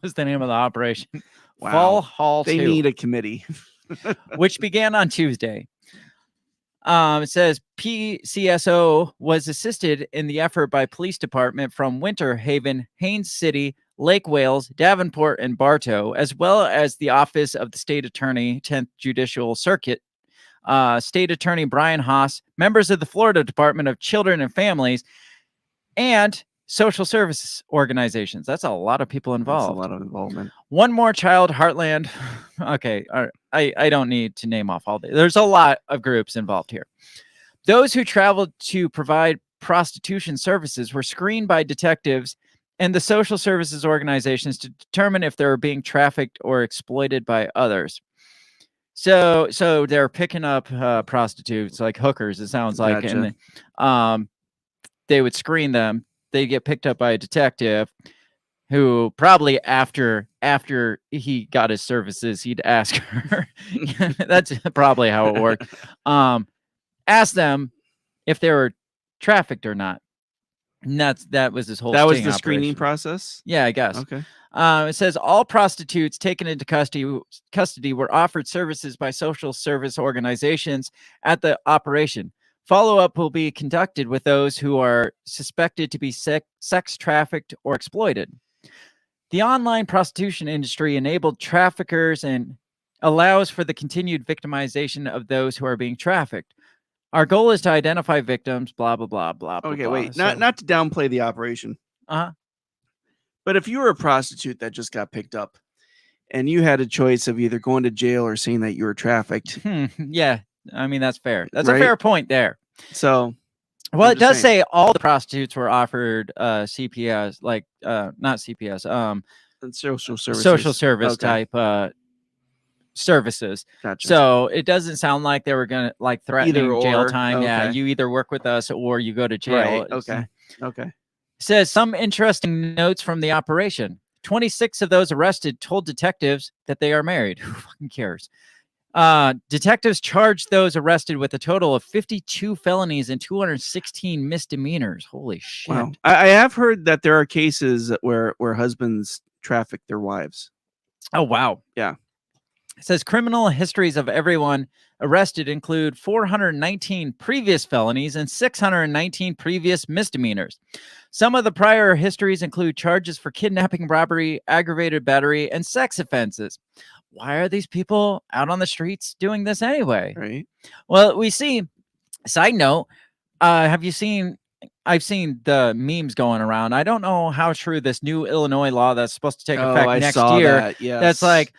was the name of the operation. Wow. Fall Hall 2. They need a committee. Which began on Tuesday. It says PCSO was assisted in the effort by police department from Winter Haven, Haines City, Lake Wales, Davenport, and Bartow, as well as the Office of the State Attorney, 10th Judicial Circuit, State Attorney Brian Haas, members of the Florida Department of Children and Families, and social services organizations. That's a lot of people involved. That's a lot of involvement. One More Child, Heartland. Okay, I don't need to name off all the. There's a lot of groups involved here. Those who traveled to provide prostitution services were screened by detectives and the social services organizations to determine if they were being trafficked or exploited by others. So they're picking up prostitutes, like hookers, it sounds like. Gotcha. And they would screen them. They get picked up by a detective who probably after he got his services, he'd ask her. That's probably how it worked. Ask them if they were trafficked or not. And that was this whole. That was sting the screening operation. process. Yeah, I guess. Okay. It says all prostitutes taken into custody were offered services by social service organizations at the operation. Follow-up will be conducted with those who are suspected to be sex trafficked or exploited. The online prostitution industry enabled traffickers and allows for the continued victimization of those who are being trafficked. Our goal is to identify victims, blah, blah, blah, blah, Okay, blah. wait. Not to downplay the operation. Uh-huh. But if you were a prostitute that just got picked up and you had a choice of either going to jail or saying that you were trafficked. Yeah, I mean, that's fair. That's Right? a fair point there. So Well, I'm it just does saying. say all the prostitutes were offered CPS, like not CPS, And social services. social service Okay. type services. Gotcha. So it doesn't sound like they were gonna like threatening jail or, time. Yeah, okay. you either work with us or you go to jail. Right. Okay. Okay. Says some interesting notes from the operation. 26 of those arrested told detectives that they are married. Who fucking cares? Detectives charged those arrested with a total of 52 felonies and 216 misdemeanors. Holy shit. Wow. I have heard that there are cases where husbands traffic their wives. Oh, wow. Yeah. It says criminal histories of everyone arrested include 419 previous felonies and 619 previous misdemeanors. Some of the prior histories include charges for kidnapping, robbery, aggravated battery, and sex offenses. Why are these people out on the streets doing this anyway? Right. Well, we see, side note, have you seen, I've seen the memes going around. I don't know how true this new Illinois law that's supposed to take effect I next saw year. That. Yes. That's like,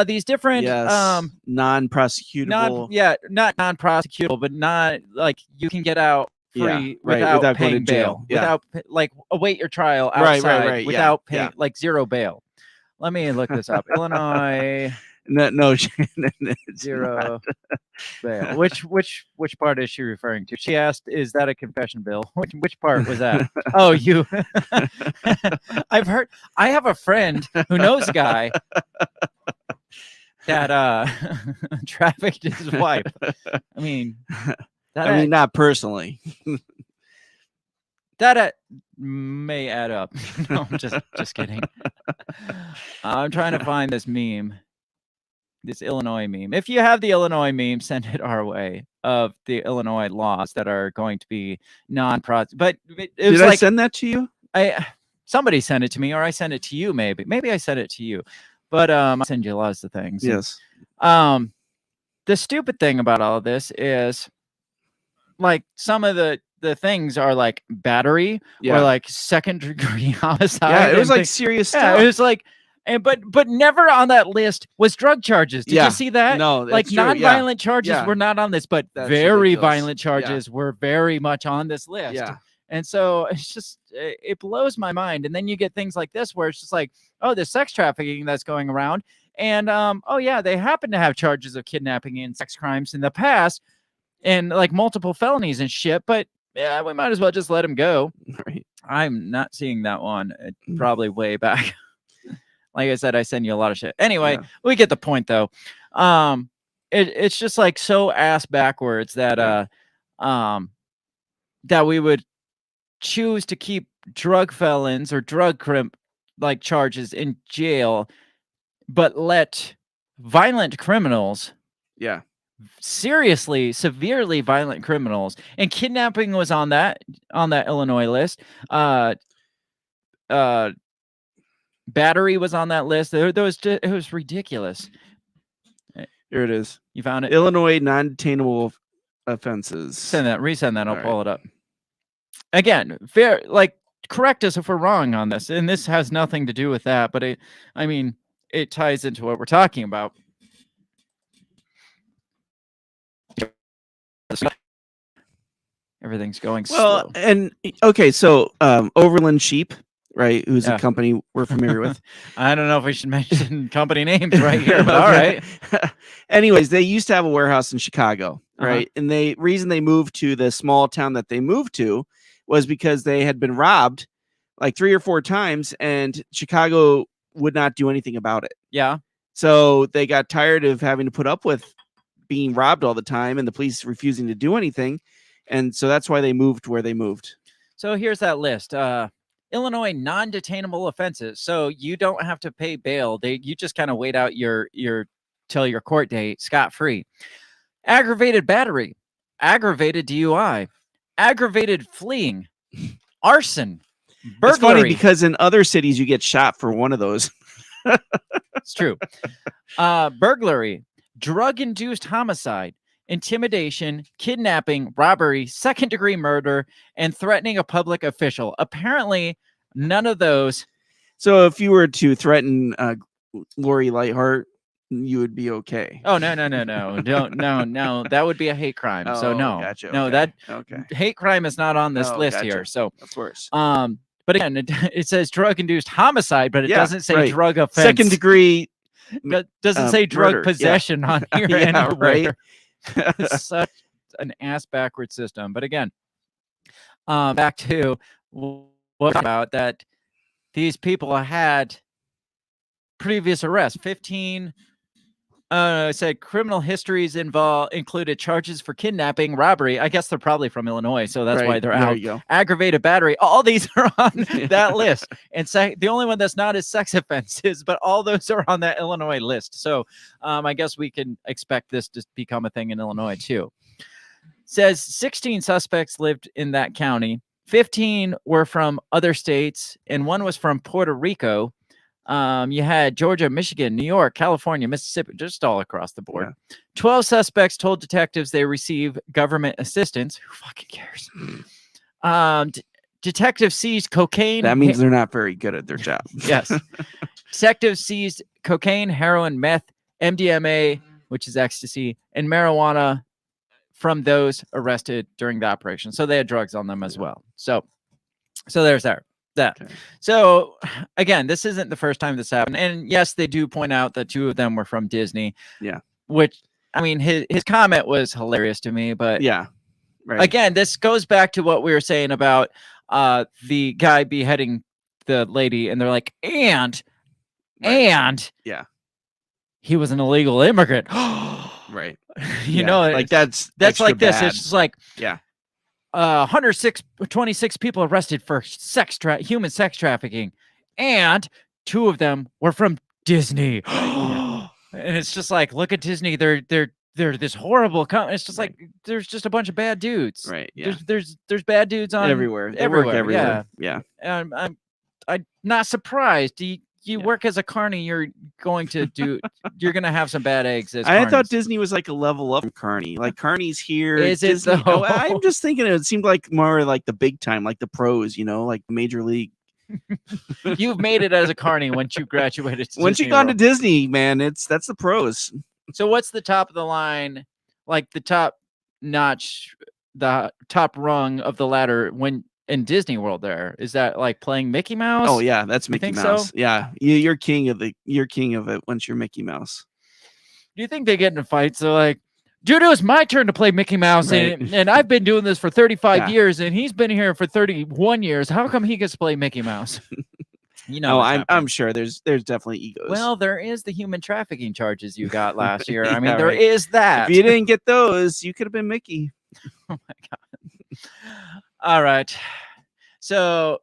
these different non-prosecutable, not non-prosecutable, but not like you can get out free without going to paying jail. bail, without like await your trial outside Right. without paying like zero bail. Let me look this up. Illinois No, Shannon, zero bail. Which part is she referring to? She asked, "Is that a confession bill?" Which part was that? Oh, you. I've heard. I have a friend who knows a guy that trafficked his wife. I mean, not personally. That may add up. No, I'm just kidding. I'm trying to find this meme, this Illinois meme. If you have the Illinois meme, send it our way of the Illinois laws that are going to be non-prosecutable. But it was Did I like, send that to you? Somebody sent it to me, or I sent it to you. Maybe I sent it to you. But I send you lots of things. Yes. The stupid thing about all of this is, like, some of the things are like battery or like second-degree homicide. Yeah, it was like serious stuff. Yeah, it was like, and but never on that list was drug charges. Did you see that? No, like that's true. non-violent charges were not on this, but That's very ridiculous. violent charges were very much on this list. Yeah. And so it's just, it blows my mind. And then you get things like this where it's just like, oh, there's sex trafficking that's going around. And oh yeah, they happen to have charges of kidnapping and sex crimes in the past and like multiple felonies and shit. But yeah, we might as well just let him go. Right. I'm not seeing that one. Probably way back. Like I said, I send you a lot of shit. Anyway, we get the point though. It's just like so ass backwards that that we would choose to keep drug felons or drug like charges in jail, but let violent criminals, seriously, severely violent criminals, and kidnapping was on that Illinois list. Battery was on that list. It was ridiculous. Here it is. You found it? Illinois non-detainable offenses. Resend that. I'll pull it up. Again, fair, like, correct us if we're wrong on this. And this has nothing to do with that, but I mean, it ties into what we're talking about. Everything's going slow. And okay, so Overland Sheep, right, who's a company we're familiar with. I don't know if we should mention company names right here, but all right. Anyways, they used to have a warehouse in Chicago, right? And the reason they moved to the small town that they moved to was because they had been robbed like 3 or 4 times, and Chicago would not do anything about it. Yeah. So they got tired of having to put up with being robbed all the time and the police refusing to do anything. And so that's why they moved where they moved. So here's that list. Illinois non-detainable offenses. So you don't have to pay bail. You just kind of wait out your till your court date scot-free. Aggravated battery, aggravated DUI, aggravated fleeing, arson, burglary. It's funny because in other cities you get shot for one of those. It's true. Burglary, drug-induced homicide, intimidation, kidnapping, robbery, second-degree murder, and threatening a public official. Apparently, none of those. So if you were to threaten Lori Lightheart, you would be okay. Oh no. No. That would be a hate crime. So Oh, no, gotcha. no, Okay. that Okay. hate crime is not on this Oh, list gotcha. here. So Of course. but again, it says drug-induced homicide, but it Yeah, doesn't say right. drug offense. Second degree. Doesn't say drug murder. Yeah. possession on here Yeah, anywhere. right. It's such an ass backward system. But again, back to what about that these people had previous arrests. 15 said criminal histories included charges for kidnapping, robbery. I guess they're probably from Illinois, so that's why Right. they're There out. you go. Aggravated battery. All these are on that list. And the only one that's not is sex offenses, but all those are on that Illinois list. So I guess we can expect this to become a thing in Illinois too. Says 16 suspects lived in that county. 15 were from other states, and one was from Puerto Rico. You had Georgia, Michigan, New York, California, Mississippi, just all across the board. Yeah. 12 suspects told detectives they receive government assistance. Who fucking cares? Detectives seized cocaine. That means they're not very good at their job. Yes. Detectives seized cocaine, heroin, meth, MDMA, which is ecstasy, and marijuana from those arrested during the operation. So they had drugs on them as well. So there's that. Okay. So again, this isn't the first time this happened. And yes, they do point out that 2 of them were from Disney. Yeah. Which, I mean, his comment was hilarious to me, but yeah. Right. Again, this goes back to what we were saying about the guy beheading the lady, and they're like, and yeah, he was an illegal immigrant. Right. You know, like that's like this. bad. It's just like, yeah. 26 people arrested for human sex trafficking, and 2 of them were from Disney. And it's just like, look at Disney. They're this horrible company. It's just like there's just a bunch of bad dudes. Right. Yeah. There's bad dudes on everywhere. They work everywhere. Yeah. And I'm not surprised. You work as a carny, you're going to have some bad eggs. I thought Disney was like a level up from Carney. Like Carney's here. Is Disney, it though? I'm just thinking it seemed like more like the big time, like the pros, like Major League. You've made it as a carny once you graduated. Once you gone to Disney, man, that's the pros. So what's the top of the line, like the top notch, the top rung of the ladder when in Disney World? There is that like playing Mickey Mouse. Oh yeah, that's Mickey Mouse. So? Yeah, you're king of it once you're Mickey Mouse. Do you think they get in fights? They're like, dude, it was my turn to play Mickey Mouse, right. and I've been doing this for 35 years, and he's been here for 31 years. How come he gets to play Mickey Mouse? I'm sure there's definitely egos. Well, there is the human trafficking charges you got last year. I mean, there is that. If you didn't get those, you could have been Mickey. Oh my god. All right. So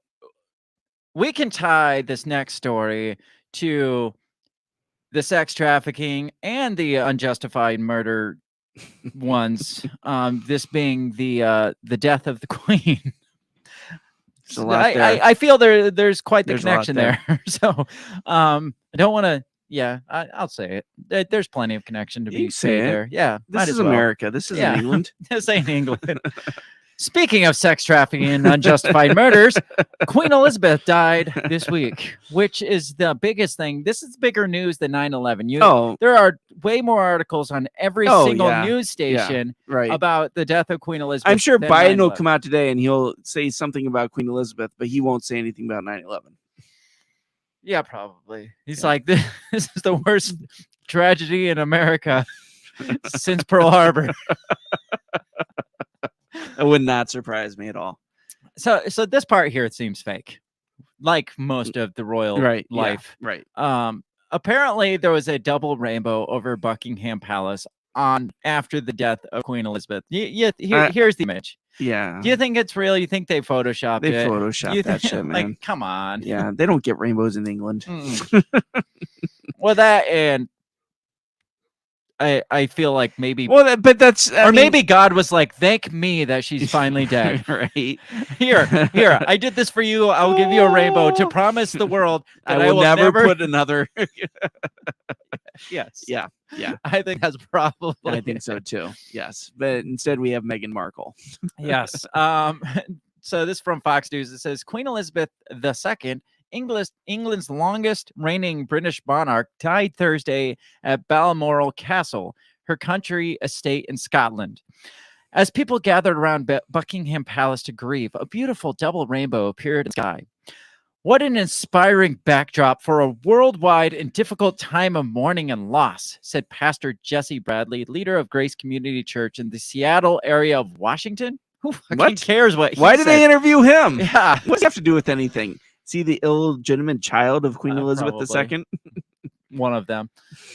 we can tie this next story to the sex trafficking and the unjustified murder ones. This being the death of the Queen. A lot there. I feel there's quite the connection there. So I don't want to. Yeah, I'll say it. There's plenty of connection to be made there. Yeah, this is America. This isn't England. This ain't England. Speaking of sex trafficking and unjustified murders, Queen Elizabeth died this week, which is the biggest thing. This is bigger news than 9/11. There are way more articles on every single news station about the death of Queen Elizabeth. I'm sure Biden 9/11. will come out today and he'll say something about Queen Elizabeth, but he won't say anything about 9/11. Yeah, probably. He's like, this is the worst tragedy in America since Pearl Harbor. That would not surprise me at all. So this part here, it seems fake, like most of the royal life. Yeah, right. Apparently, there was a double rainbow over Buckingham Palace after the death of Queen Elizabeth. Here's the image. Yeah. Do you think it's real? You think they photoshopped it? They photoshopped that shit, man. Like, come on. Yeah, they don't get rainbows in England. Well, that and I feel like maybe. Well, but that's maybe God was like, thank me that she's finally dead. Right. Here, I did this for you. I'll give you a rainbow to promise the world that I will never put another. Yes. Yeah. I think that's probably. I think so too. Yes, but instead we have Meghan Markle. Yes. So this is from Fox News. It says Queen Elizabeth II England's longest reigning British monarch, died Thursday at Balmoral Castle, her country estate in Scotland. As people gathered around Buckingham Palace to grieve, a beautiful double rainbow appeared in the sky. What an inspiring backdrop for a worldwide and difficult time of mourning and loss, said Pastor Jesse Bradley, leader of Grace Community Church in the Seattle area of Washington. Who fucking cares what he Why did they interview him? Yeah. What does he have to do with anything? Is he the illegitimate child of Queen Elizabeth probably. II? One of them.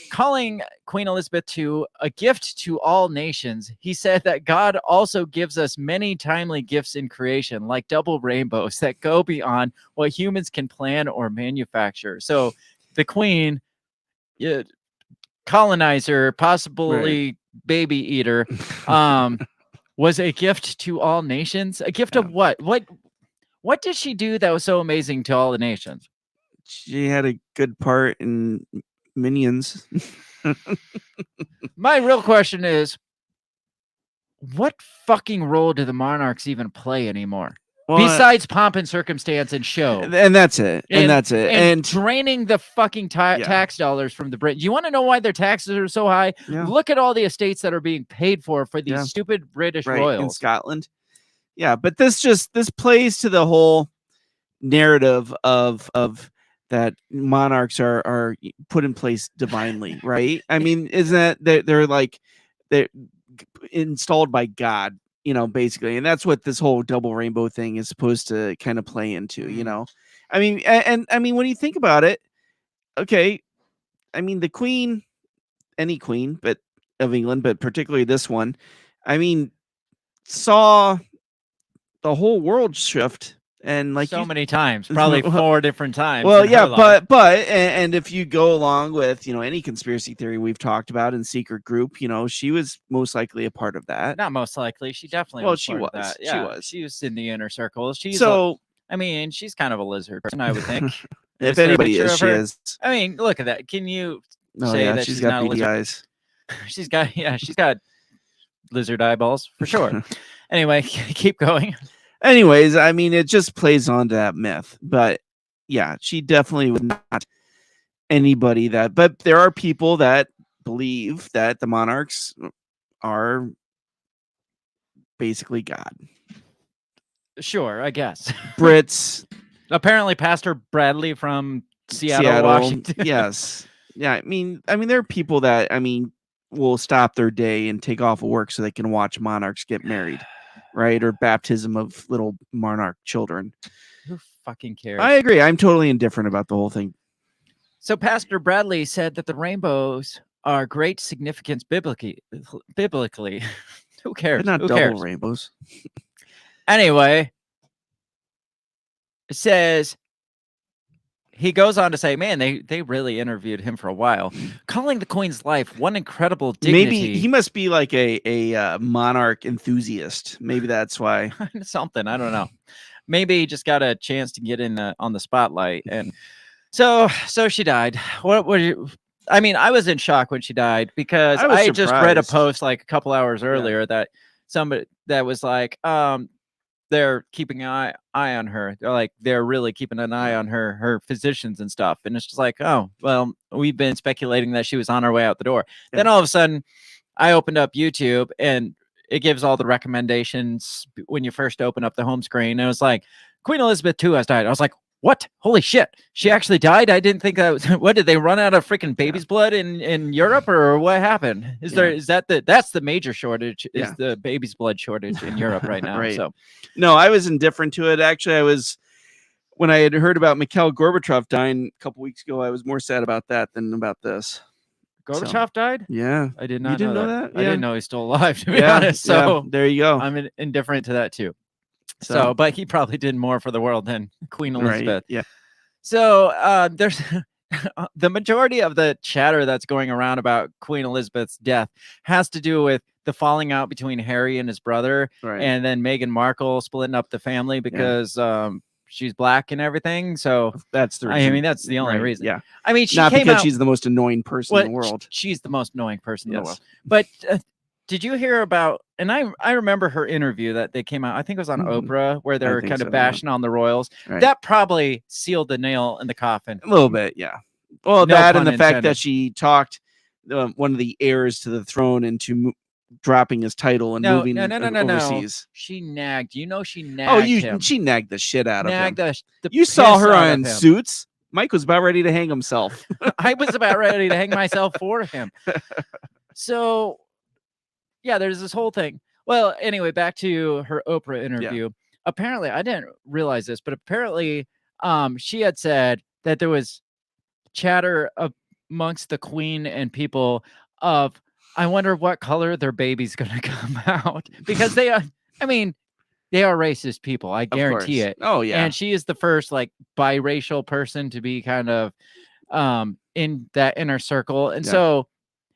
Calling Queen Elizabeth to a gift to all nations, he said that God also gives us many timely gifts in creation, like double rainbows that go beyond what humans can plan or manufacture. So the Queen, colonizer, possibly baby eater, was a gift to all nations. A gift of what? What did she do that was so amazing to all the nations? She had a good part in Minions. My real question is, what fucking role do the monarchs even play anymore? Besides pomp and circumstance and show. And that's it. And that's it. And draining the fucking tax dollars from the Brits. You want to know why their taxes are so high? Yeah. Look at all the estates that are being paid for these stupid British royals. In Scotland. Yeah, but this plays to the whole narrative of that monarchs are put in place divinely, right? I mean, isn't that they're installed by God, basically, and that's what this whole double rainbow thing is supposed to kind of play into, I mean, and I mean, when you think about it, okay, I mean, the Queen, any queen, but of England, but particularly this one, I mean, saw the whole world shift. And like so many times, probably 4 different times. Well, yeah, but if you go along with any conspiracy theory we've talked about in Secret Group, she was most likely a part of that. Not most likely, she definitely. Well, she was. That. Yeah, she was in the inner circle. She's I mean, she's kind of a lizard person, I would think. If anybody is, she is. I mean, look at that. Can you say that she's got beady eyes? She's got lizard eyeballs for sure. Anyway, keep going. Anyways, I mean, it just plays on to that myth. But yeah, she definitely was not anybody that. But there are people that believe that the monarchs are basically God. Sure, I guess. Brits. Apparently, Pastor Bradley from Seattle, Washington. Yes. Yeah, I mean, there are people that, will stop their day and take off of work so they can watch monarchs get married. Right, or baptism of little monarch children. Who fucking cares? I agree. I'm totally indifferent about the whole thing. So Pastor Bradley said that the rainbows are great significance biblically. Who cares? They're not Who double cares? rainbows. Anyway, it says he goes on to say, man, they really interviewed him for a while, calling the Queen's life one incredible dignity. Maybe he must be like a monarch enthusiast. Maybe that's why. Something, I don't know. Maybe he just got a chance to get in on the spotlight, and so she died. What were you? I mean, I was in shock when she died because I had just read a post like a couple hours earlier that somebody that was like, they're keeping an eye on her. They're really keeping an eye on her physicians and stuff. And it's just like, oh, well, we've been speculating that she was on her way out the door. Yeah. Then all of a sudden I opened up YouTube and it gives all the recommendations when you first open up the home screen. And it was like, Queen Elizabeth II has died. I was like, what? Holy shit. She actually died? I didn't think that was, what, did they run out of freaking baby's blood in Europe, or what happened? That's the major shortage, is the baby's blood shortage in Europe right now. Right. So no, I was indifferent to it. Actually, when I had heard about Mikhail Gorbachev dying a couple weeks ago, I was more sad about that than about this. Gorbachev died? Yeah. I did not you didn't know that? I didn't know he's still alive, to be honest. So there you go. I'm indifferent to that too. So, but he probably did more for the world than Queen Elizabeth. Right, yeah. So there's the majority of the chatter that's going around about Queen Elizabeth's death has to do with the falling out between Harry and his brother, and then Meghan Markle splitting up the family because she's black and everything. So that's the reason. I mean, that's the only reason. Yeah. I mean, she not came because out, she's the most annoying person in the world. She's the most annoying person in the world. But did you hear about and I remember her interview that they came out. I think it was on Oprah where they I were think kind of so, bashing on the royals. Right. That probably sealed the nail in the coffin. A little bit, yeah. Well, No that and pun the fact intended. that she talked one of the heirs to the throne into dropping his title and No, moving no. overseas. She nagged. You know, she nagged Oh, him. she nagged the shit out of him. Nagged the You saw piss her out of on him. Suits. Mike was about ready to hang himself. I was about ready to hang myself for him. So, yeah, there's this whole thing. Well, anyway, back to her Oprah interview. Apparently, I didn't realize this, but apparently, she had said that there was chatter amongst the queen and people of, I wonder what color their baby's going to come out, because they are, I mean, they are racist people. I guarantee it. Oh, yeah. And she is the first like biracial person to be kind of in that inner circle. And so,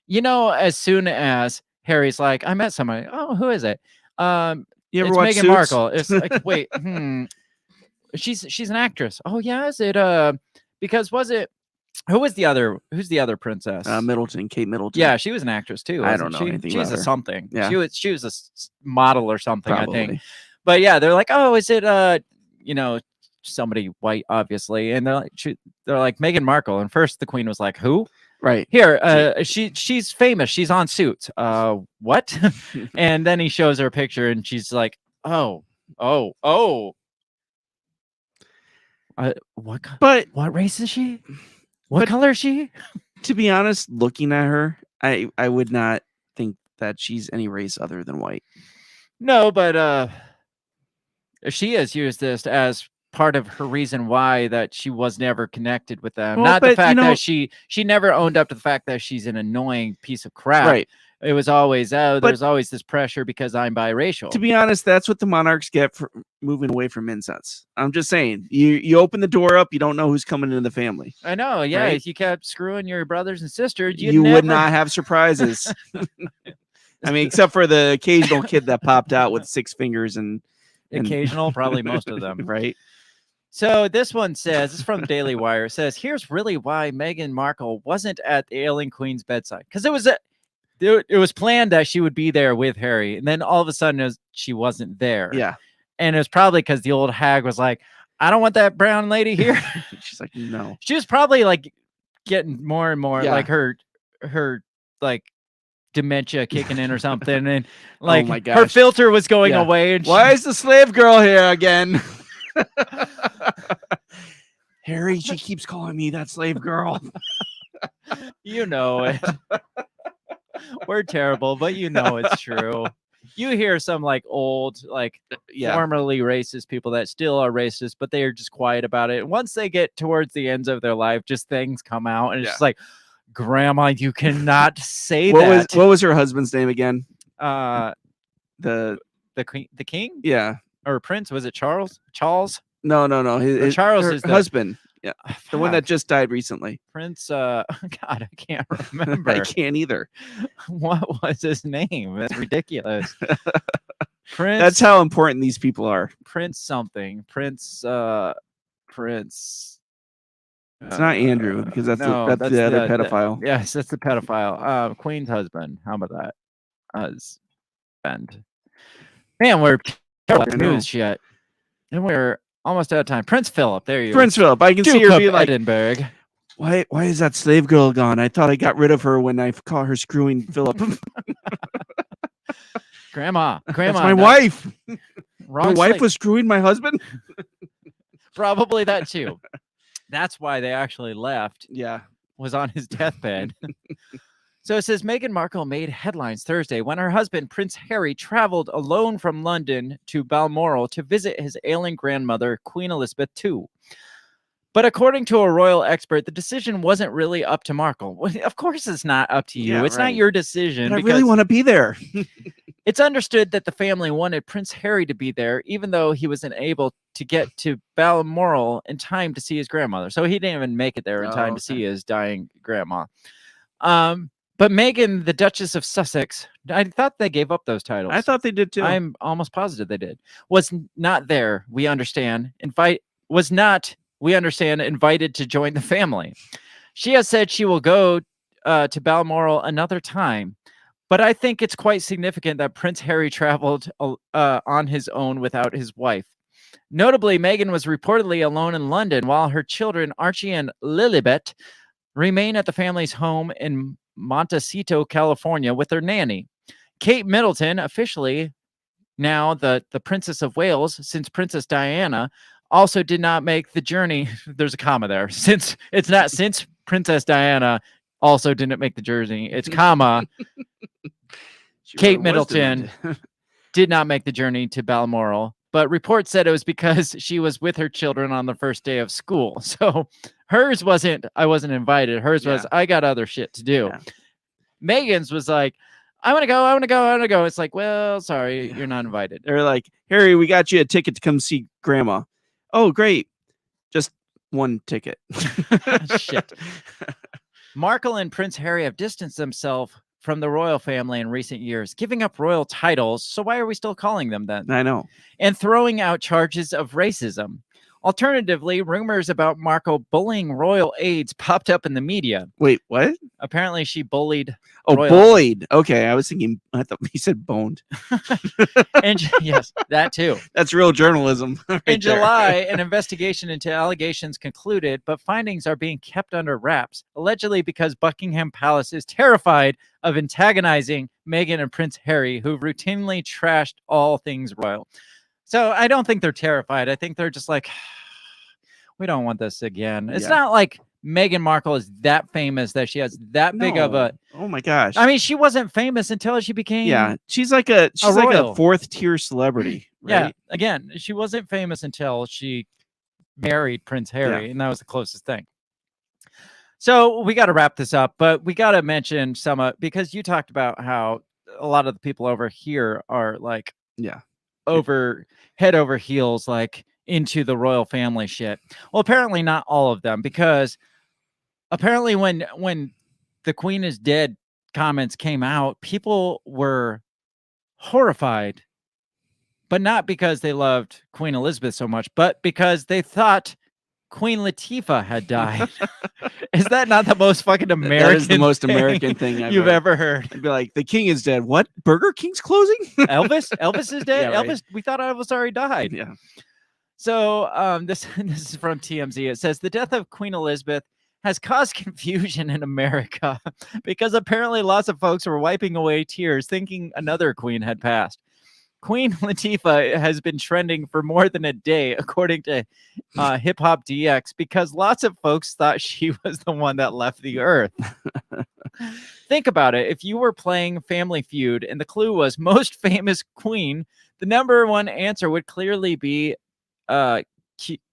you know, as soon as Harry's like, I met somebody. Oh, who is it? You ever it's watch Meghan Suits? Markle. It's like, wait, she's an actress. Oh, yeah, is it because who's the other princess? Kate Middleton. Yeah, she was an actress too. I don't know she? anything She's about a her. something. Yeah. She was a model or something, Probably. I think. But yeah, they're like, oh, is it you know, somebody white, obviously, and they're like Meghan Markle, and first the queen was like, who? Right. Here, she's famous. She's on Suits. What? And then he shows her a picture, and she's like, oh. What race is she? What color is she? To be honest, looking at her, I would not think that she's any race other than white. No, but she has used this as part of her reason why that she was never connected with them. Well, Not the but, fact you know- that she never owned up to the fact that she's an annoying piece of crap. Right. It was always, But- there's always this pressure because I'm biracial. To be honest, that's what the monarchs get for moving away from incest. I'm just saying, you open the door up, you don't know who's coming into the family. I know, yeah. Right? If you kept screwing your brothers and sisters, You would not have surprises. I mean, except for the occasional kid that popped out with 6 fingers and occasional, probably most of them. right? So this one says, this is from the Daily Wire. It says, here's really why Meghan Markle wasn't at the ailing queen's bedside. Because it was planned that she would be there with Harry. And then all of a sudden she wasn't there. Yeah. And it was probably because the old hag was like, I don't want that brown lady here. She's like, no. She was probably like getting more and more like her like dementia kicking in or something. And like my her gosh. filter was going away. And Why is the slave girl here again? Harry, she keeps calling me that slave girl. You know it. We're terrible, but you know it's true. You hear some like old, like formerly racist people that still are racist, but they are just quiet about it. And once they get towards the ends of their life, just things come out, and it's just like, Grandma, you cannot say that. What was her husband's name again? The king? Yeah. Or prince? Was it Charles? Charles? No. Charles her is the husband. Yeah. The one that just died recently. Prince. God, I can't remember. I can't either. What was his name? That's ridiculous. Prince. That's how important these people are. Prince something. Prince. It's not Andrew, because that's the other pedophile. Yes, that's the pedophile. Queen's husband. How about that? Husband. Man, we're terrible at news yet. And we're almost out of time. Prince Philip. There you go. Prince Philip. I can see her be like, Edinburgh. Why is that slave girl gone? I thought I got rid of her when I caught her screwing Philip. Grandma. That's my wife. Wrong my wife was screwing my husband. Probably that too. That's why they actually left. Yeah. Was on his deathbed. So it says Meghan Markle made headlines Thursday when her husband, Prince Harry, traveled alone from London to Balmoral to visit his ailing grandmother, Queen Elizabeth II. But according to a royal expert, the decision wasn't really up to Markle. Well, of course it's not up to you. Yeah, it's not your decision. But I really want to be there. It's understood that the family wanted Prince Harry to be there, even though he wasn't able to get to Balmoral in time to see his grandmother. So he didn't even make it there in time to see his dying grandma. But Meghan, the Duchess of Sussex, I thought they gave up those titles. I thought they did too. I'm almost positive they did. Was not there, we understand. Invited to join the family. She has said she will go to Balmoral another time. But I think it's quite significant that Prince Harry traveled on his own without his wife. Notably, Meghan was reportedly alone in London while her children, Archie and Lilibet, remain at the family's home in Montecito, California, with their nanny. Kate Middleton, officially now the Princess of Wales since Princess Diana, also did not make the journey. There's a comma there. Since Princess Diana also didn't make the journey. It's comma. Kate Middleton did not make the journey to Balmoral, but reports said it was because she was with her children on the first day of school. So hers wasn't, I wasn't invited. Hers was, I got other shit to do. Yeah. Megan's was like, I want to go. It's like, well, sorry, you're not invited. They're like, Harry, we got you a ticket to come see Grandma. Oh, great. Just one ticket. Shit. Markle and Prince Harry have distanced themselves from the royal family in recent years, giving up royal titles. So why are we still calling them then? I know. And throwing out charges of racism. Alternatively, rumors about Markle bullying royal aides popped up in the media. Wait, what? Apparently, she bullied. Oh, royal bullied. Okay, I was thinking. I thought he said boned. And yes, that too. That's real journalism. Right In there. July, an investigation into allegations concluded, but findings are being kept under wraps, allegedly because Buckingham Palace is terrified of antagonizing Meghan and Prince Harry, who routinely trashed all things royal. So I don't think they're terrified. I think they're just like, we don't want this again. It's not like Meghan Markle is that famous that she has that big of a. Oh my gosh. I mean, she wasn't famous until she became. Yeah, she's like a royal. fourth tier celebrity. Right? Yeah. Again, she wasn't famous until she married Prince Harry, and that was the closest thing. So we got to wrap this up, but we got to mention some because you talked about how a lot of the people over here are like, head over heels, like into the royal family shit. Well, apparently not all of them, because apparently when the Queen is dead comments came out, people were horrified, but not because they loved Queen Elizabeth so much, but because they thought Queen Latifah had died. Is that not the most fucking American? That is the most American thing you've ever heard. I'd be like, the king is dead. What? Burger King's closing? Elvis is dead. Yeah, right. Elvis, we thought Elvis already died. Yeah. So this is from TMZ. It says the death of Queen Elizabeth has caused confusion in America because apparently lots of folks were wiping away tears thinking another queen had passed. Queen Latifah has been trending for more than a day, according to Hip Hop DX, because lots of folks thought she was the one that left the earth. Think about it. If you were playing Family Feud and the clue was most famous queen, the number one answer would clearly be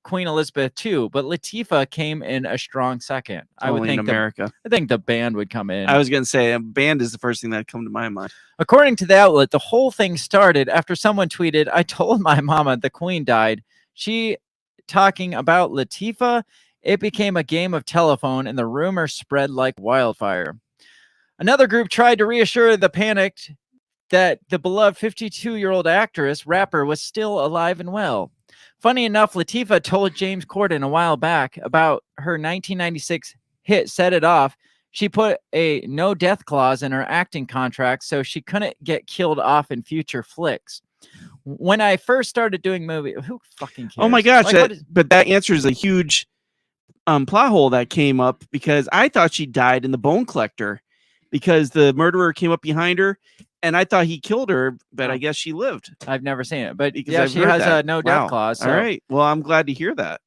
Queen Elizabeth II, but Latifah came in a strong second. I would think America. I think the band would come in. I was going to say a band is the first thing that come to my mind. According to the outlet, the whole thing started after someone tweeted, "I told my mama the Queen died. She talking about Latifah." It became a game of telephone, and the rumor spread like wildfire. Another group tried to reassure the panicked that the beloved 52-year-old actress rapper was still alive and well. Funny enough, Latifah told James Corden a while back about her 1996 hit Set It Off. She put a no death clause in her acting contract so she couldn't get killed off in future flicks. When I first started doing movies, who fucking cares? Oh my gosh, Like, but that answers a huge plot hole that came up because I thought she died in The Bone Collector because the murderer came up behind her. And I thought he killed her, but I guess she lived. I've never seen it, but Because yeah, I've she heard has that. a no death clause. So. All right. Well, I'm glad to hear that.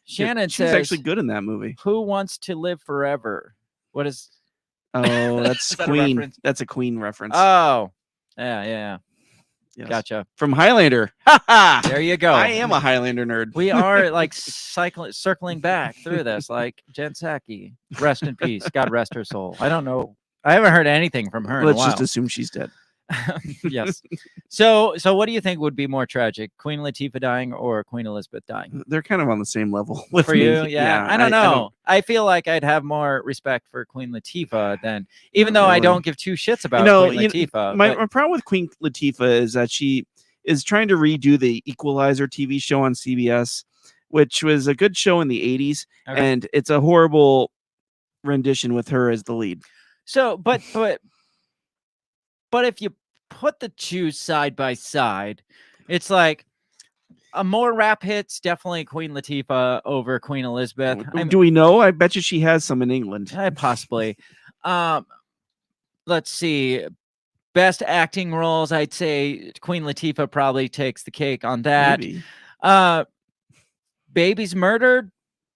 Shannon she was says, actually good in that movie. "Who wants to live forever?" What is? Oh, that's that Queen. That's a Queen reference. Oh, yeah. Yes. Gotcha. From Highlander. Ha ha. There you go. I am a Highlander nerd. We are like circling back through this, like Jen Psaki. Rest in peace. God rest her soul. I don't know. I haven't heard anything from her. Let's in a while. just assume she's dead. Yes. So what do you think would be more tragic, Queen Latifah dying or Queen Elizabeth dying? They're kind of on the same level with For me. you, yeah. I don't know. I feel like I'd have more respect for Queen Latifah than, even though I don't give two shits about Queen Latifah. My problem with Queen Latifah is that she is trying to redo the Equalizer TV show on CBS, which was a good show in the 80s, and it's a horrible rendition with her as the lead. So, but But if you put the two side by side, it's like more rap hits, definitely Queen Latifah over Queen Elizabeth. Do we know? I bet you she has some in England. Possibly. Let's see. Best acting roles, I'd say Queen Latifah probably takes the cake on that. Maybe. Baby's murdered,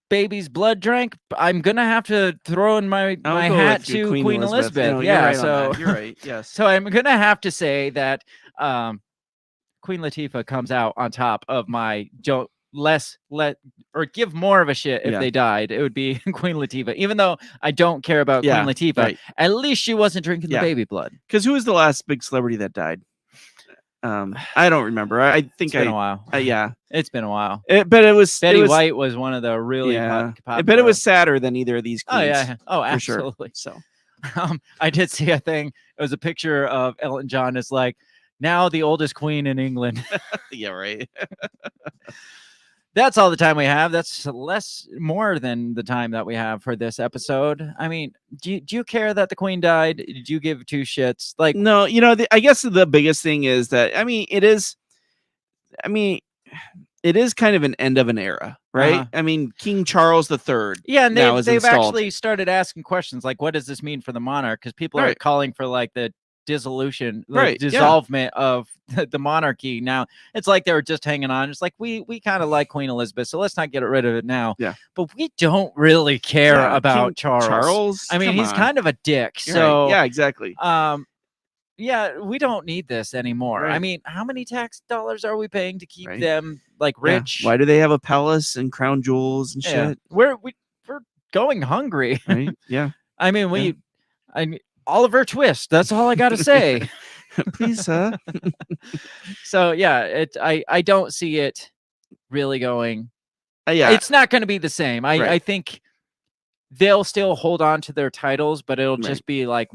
baby's blood drank. I'm gonna have to throw in my hat to Queen Elizabeth. No, yeah, right so you're right. Yes. So I'm gonna have to say that Queen Latifah comes out on top of my or give more of a shit if they died. It would be Queen Latifah, even though I don't care about Queen Latifah. Right. At least she wasn't drinking the baby blood. Because who was the last big celebrity that died? I don't remember. I think it's been a while. Yeah, it's been a while. But it was Betty White was one of the really popular. But it was sadder than either of these queens. Oh yeah. Oh, absolutely. Sure. So, I did see a thing. It was a picture of Elton John. It's like, now the oldest queen in England. Yeah, right. That's all the time we have. That's more than the time that we have for this episode. I mean, do you care that the queen died? Did you give two shits? Like, no, I guess the biggest thing is that, it is kind of an end of an era, right? Uh-huh. I mean, King Charles III. Yeah, and they've actually started asking questions like, what does this mean for the monarch? Because people are calling for like the dissolution, the dissolvement of the monarchy. Now it's like they were just hanging on. It's like we kind of like Queen Elizabeth, so let's not get rid of it now. Yeah, but we don't really care about King Charles. I mean, he's kind of a dick. You're so right. Yeah, exactly. Yeah, we don't need this anymore. Right. I mean, how many tax dollars are we paying to keep them like rich? Why do they have a palace and crown jewels and shit? We're going hungry. Right? Yeah. I mean, Oliver Twist. That's all I got to say. Please, sir. So yeah, I don't see it really going. It's not going to be the same. I think they'll still hold on to their titles, but it'll just be like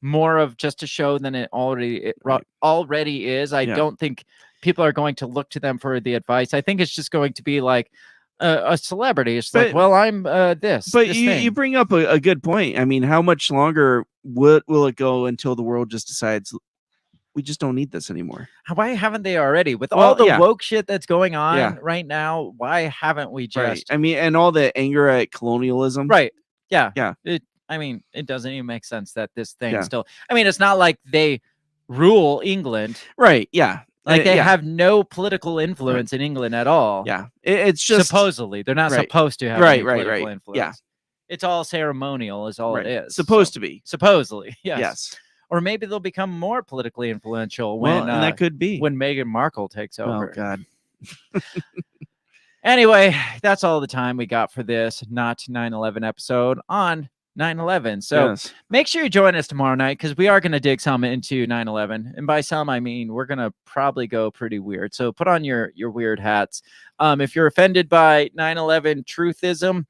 more of just a show than it already is. I don't think people are going to look to them for the advice. I think it's just going to be like a celebrity. It's like, well, I'm this. But this you bring up a good point. I mean, how much longer will it go until the world just decides we just don't need this anymore? Why haven't they already? With all the woke shit that's going on right now, why haven't we just? Right. I mean, and all the anger at colonialism. Right. Yeah. Yeah. It doesn't even make sense that this thing still. I mean, it's not like they rule England. Right. Yeah. Like they have no political influence in England at all. Yeah. It's just supposedly they're not supposed to have any political influence. Yeah. It's all ceremonial is all it is. Supposed to be. Supposedly. Yes. Yes. Or maybe they'll become more politically influential and that could be when Meghan Markle takes over. Oh God. Anyway, that's all the time we got for this not 9/11 episode on 9/11. So make sure you join us tomorrow night because we are going to dig some into 9/11. And by some, I mean we're going to probably go pretty weird. So put on your weird hats. If you're offended by 9/11 truthism,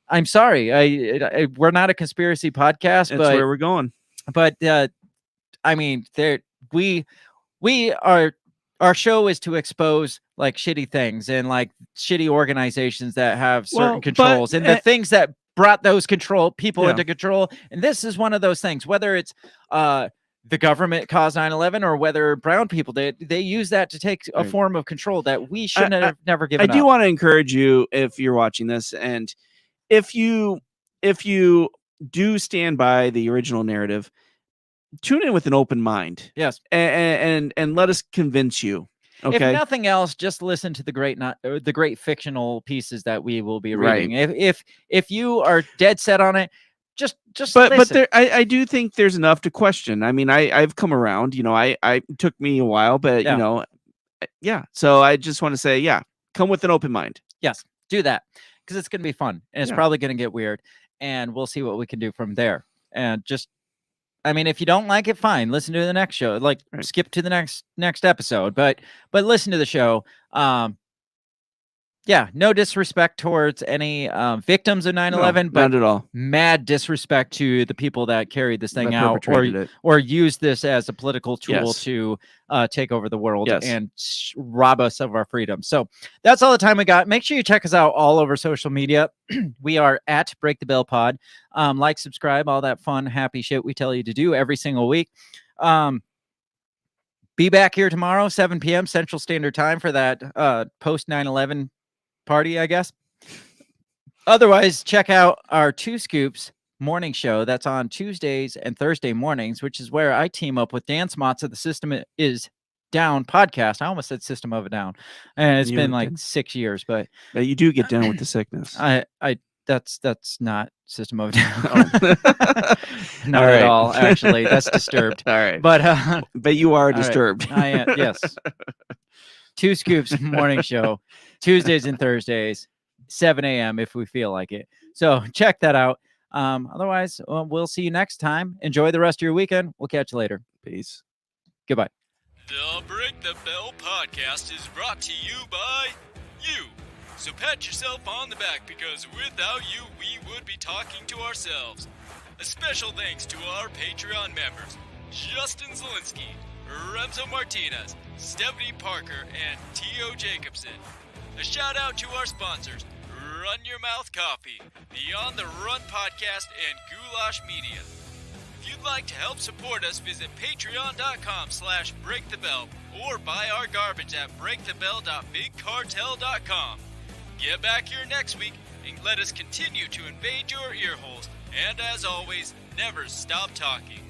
I'm sorry. We're not a conspiracy podcast. That's where we're going. But I mean, our show is to expose like shitty things and like shitty organizations that have certain controls and the things that brought those people into control. And this is one of those things, whether it's the government caused 9/11 or whether brown people did, they use that to take a form of control that we shouldn't have never given up. I do want to encourage you, if you're watching this, and if you do stand by the original narrative, tune in with an open mind. Yes. And let us convince you. Okay. If nothing else, just listen to the great fictional pieces that we will be reading. If you are dead set on it, just listen. But I do think there's enough to question. I mean, I've come around, I took me a while, but So I just want to say, come with an open mind. Yes, do that because it's going to be fun and it's probably going to get weird and we'll see what we can do from there. And if you don't like it, fine. Listen to the next show. Skip to the next episode. But listen to the show. No disrespect towards any victims of 9/11, but not at all. Mad disrespect to the people that carried this thing out or used this as a political tool to take over the world and rob us of our freedom. So that's all the time we got. Make sure you check us out all over social media. We are at Break the Bell Pod. Like, subscribe, all that fun, happy shit we tell you to do every single week. Be back here tomorrow, 7 p.m. Central Standard Time for that post 9/11 party, I guess. Otherwise, check out our Two Scoops morning show. That's on Tuesdays and Thursday mornings, which is where I team up with Dan Smots of the System Is Down podcast. I almost said System of a Down, and it's been like 6 years, but you do get down with the sickness. That's not System of a Down. Not at all. Actually, that's Disturbed. All right, but you are Disturbed. I am. Yes. Two Scoops morning show, Tuesdays and Thursdays, 7 a.m. if we feel like it. So check that out. Otherwise, we'll see you next time. Enjoy the rest of your weekend. We'll catch you later. Peace. Goodbye. The Break the Bell podcast is brought to you by you. So pat yourself on the back because without you, we would be talking to ourselves. A special thanks to our Patreon members, Justin Zielinski, Remzo Martinez, Stephanie Parker, and T.O. Jacobson. A shout out to our sponsors, Run Your Mouth Coffee, Beyond the Run Podcast, and Goulash Media. If you'd like to help support us, visit patreon.com/breakthebell or buy our garbage at breakthebell.bigcartel.com. Get back here next week and let us continue to invade your ear holes. And as always, never stop talking.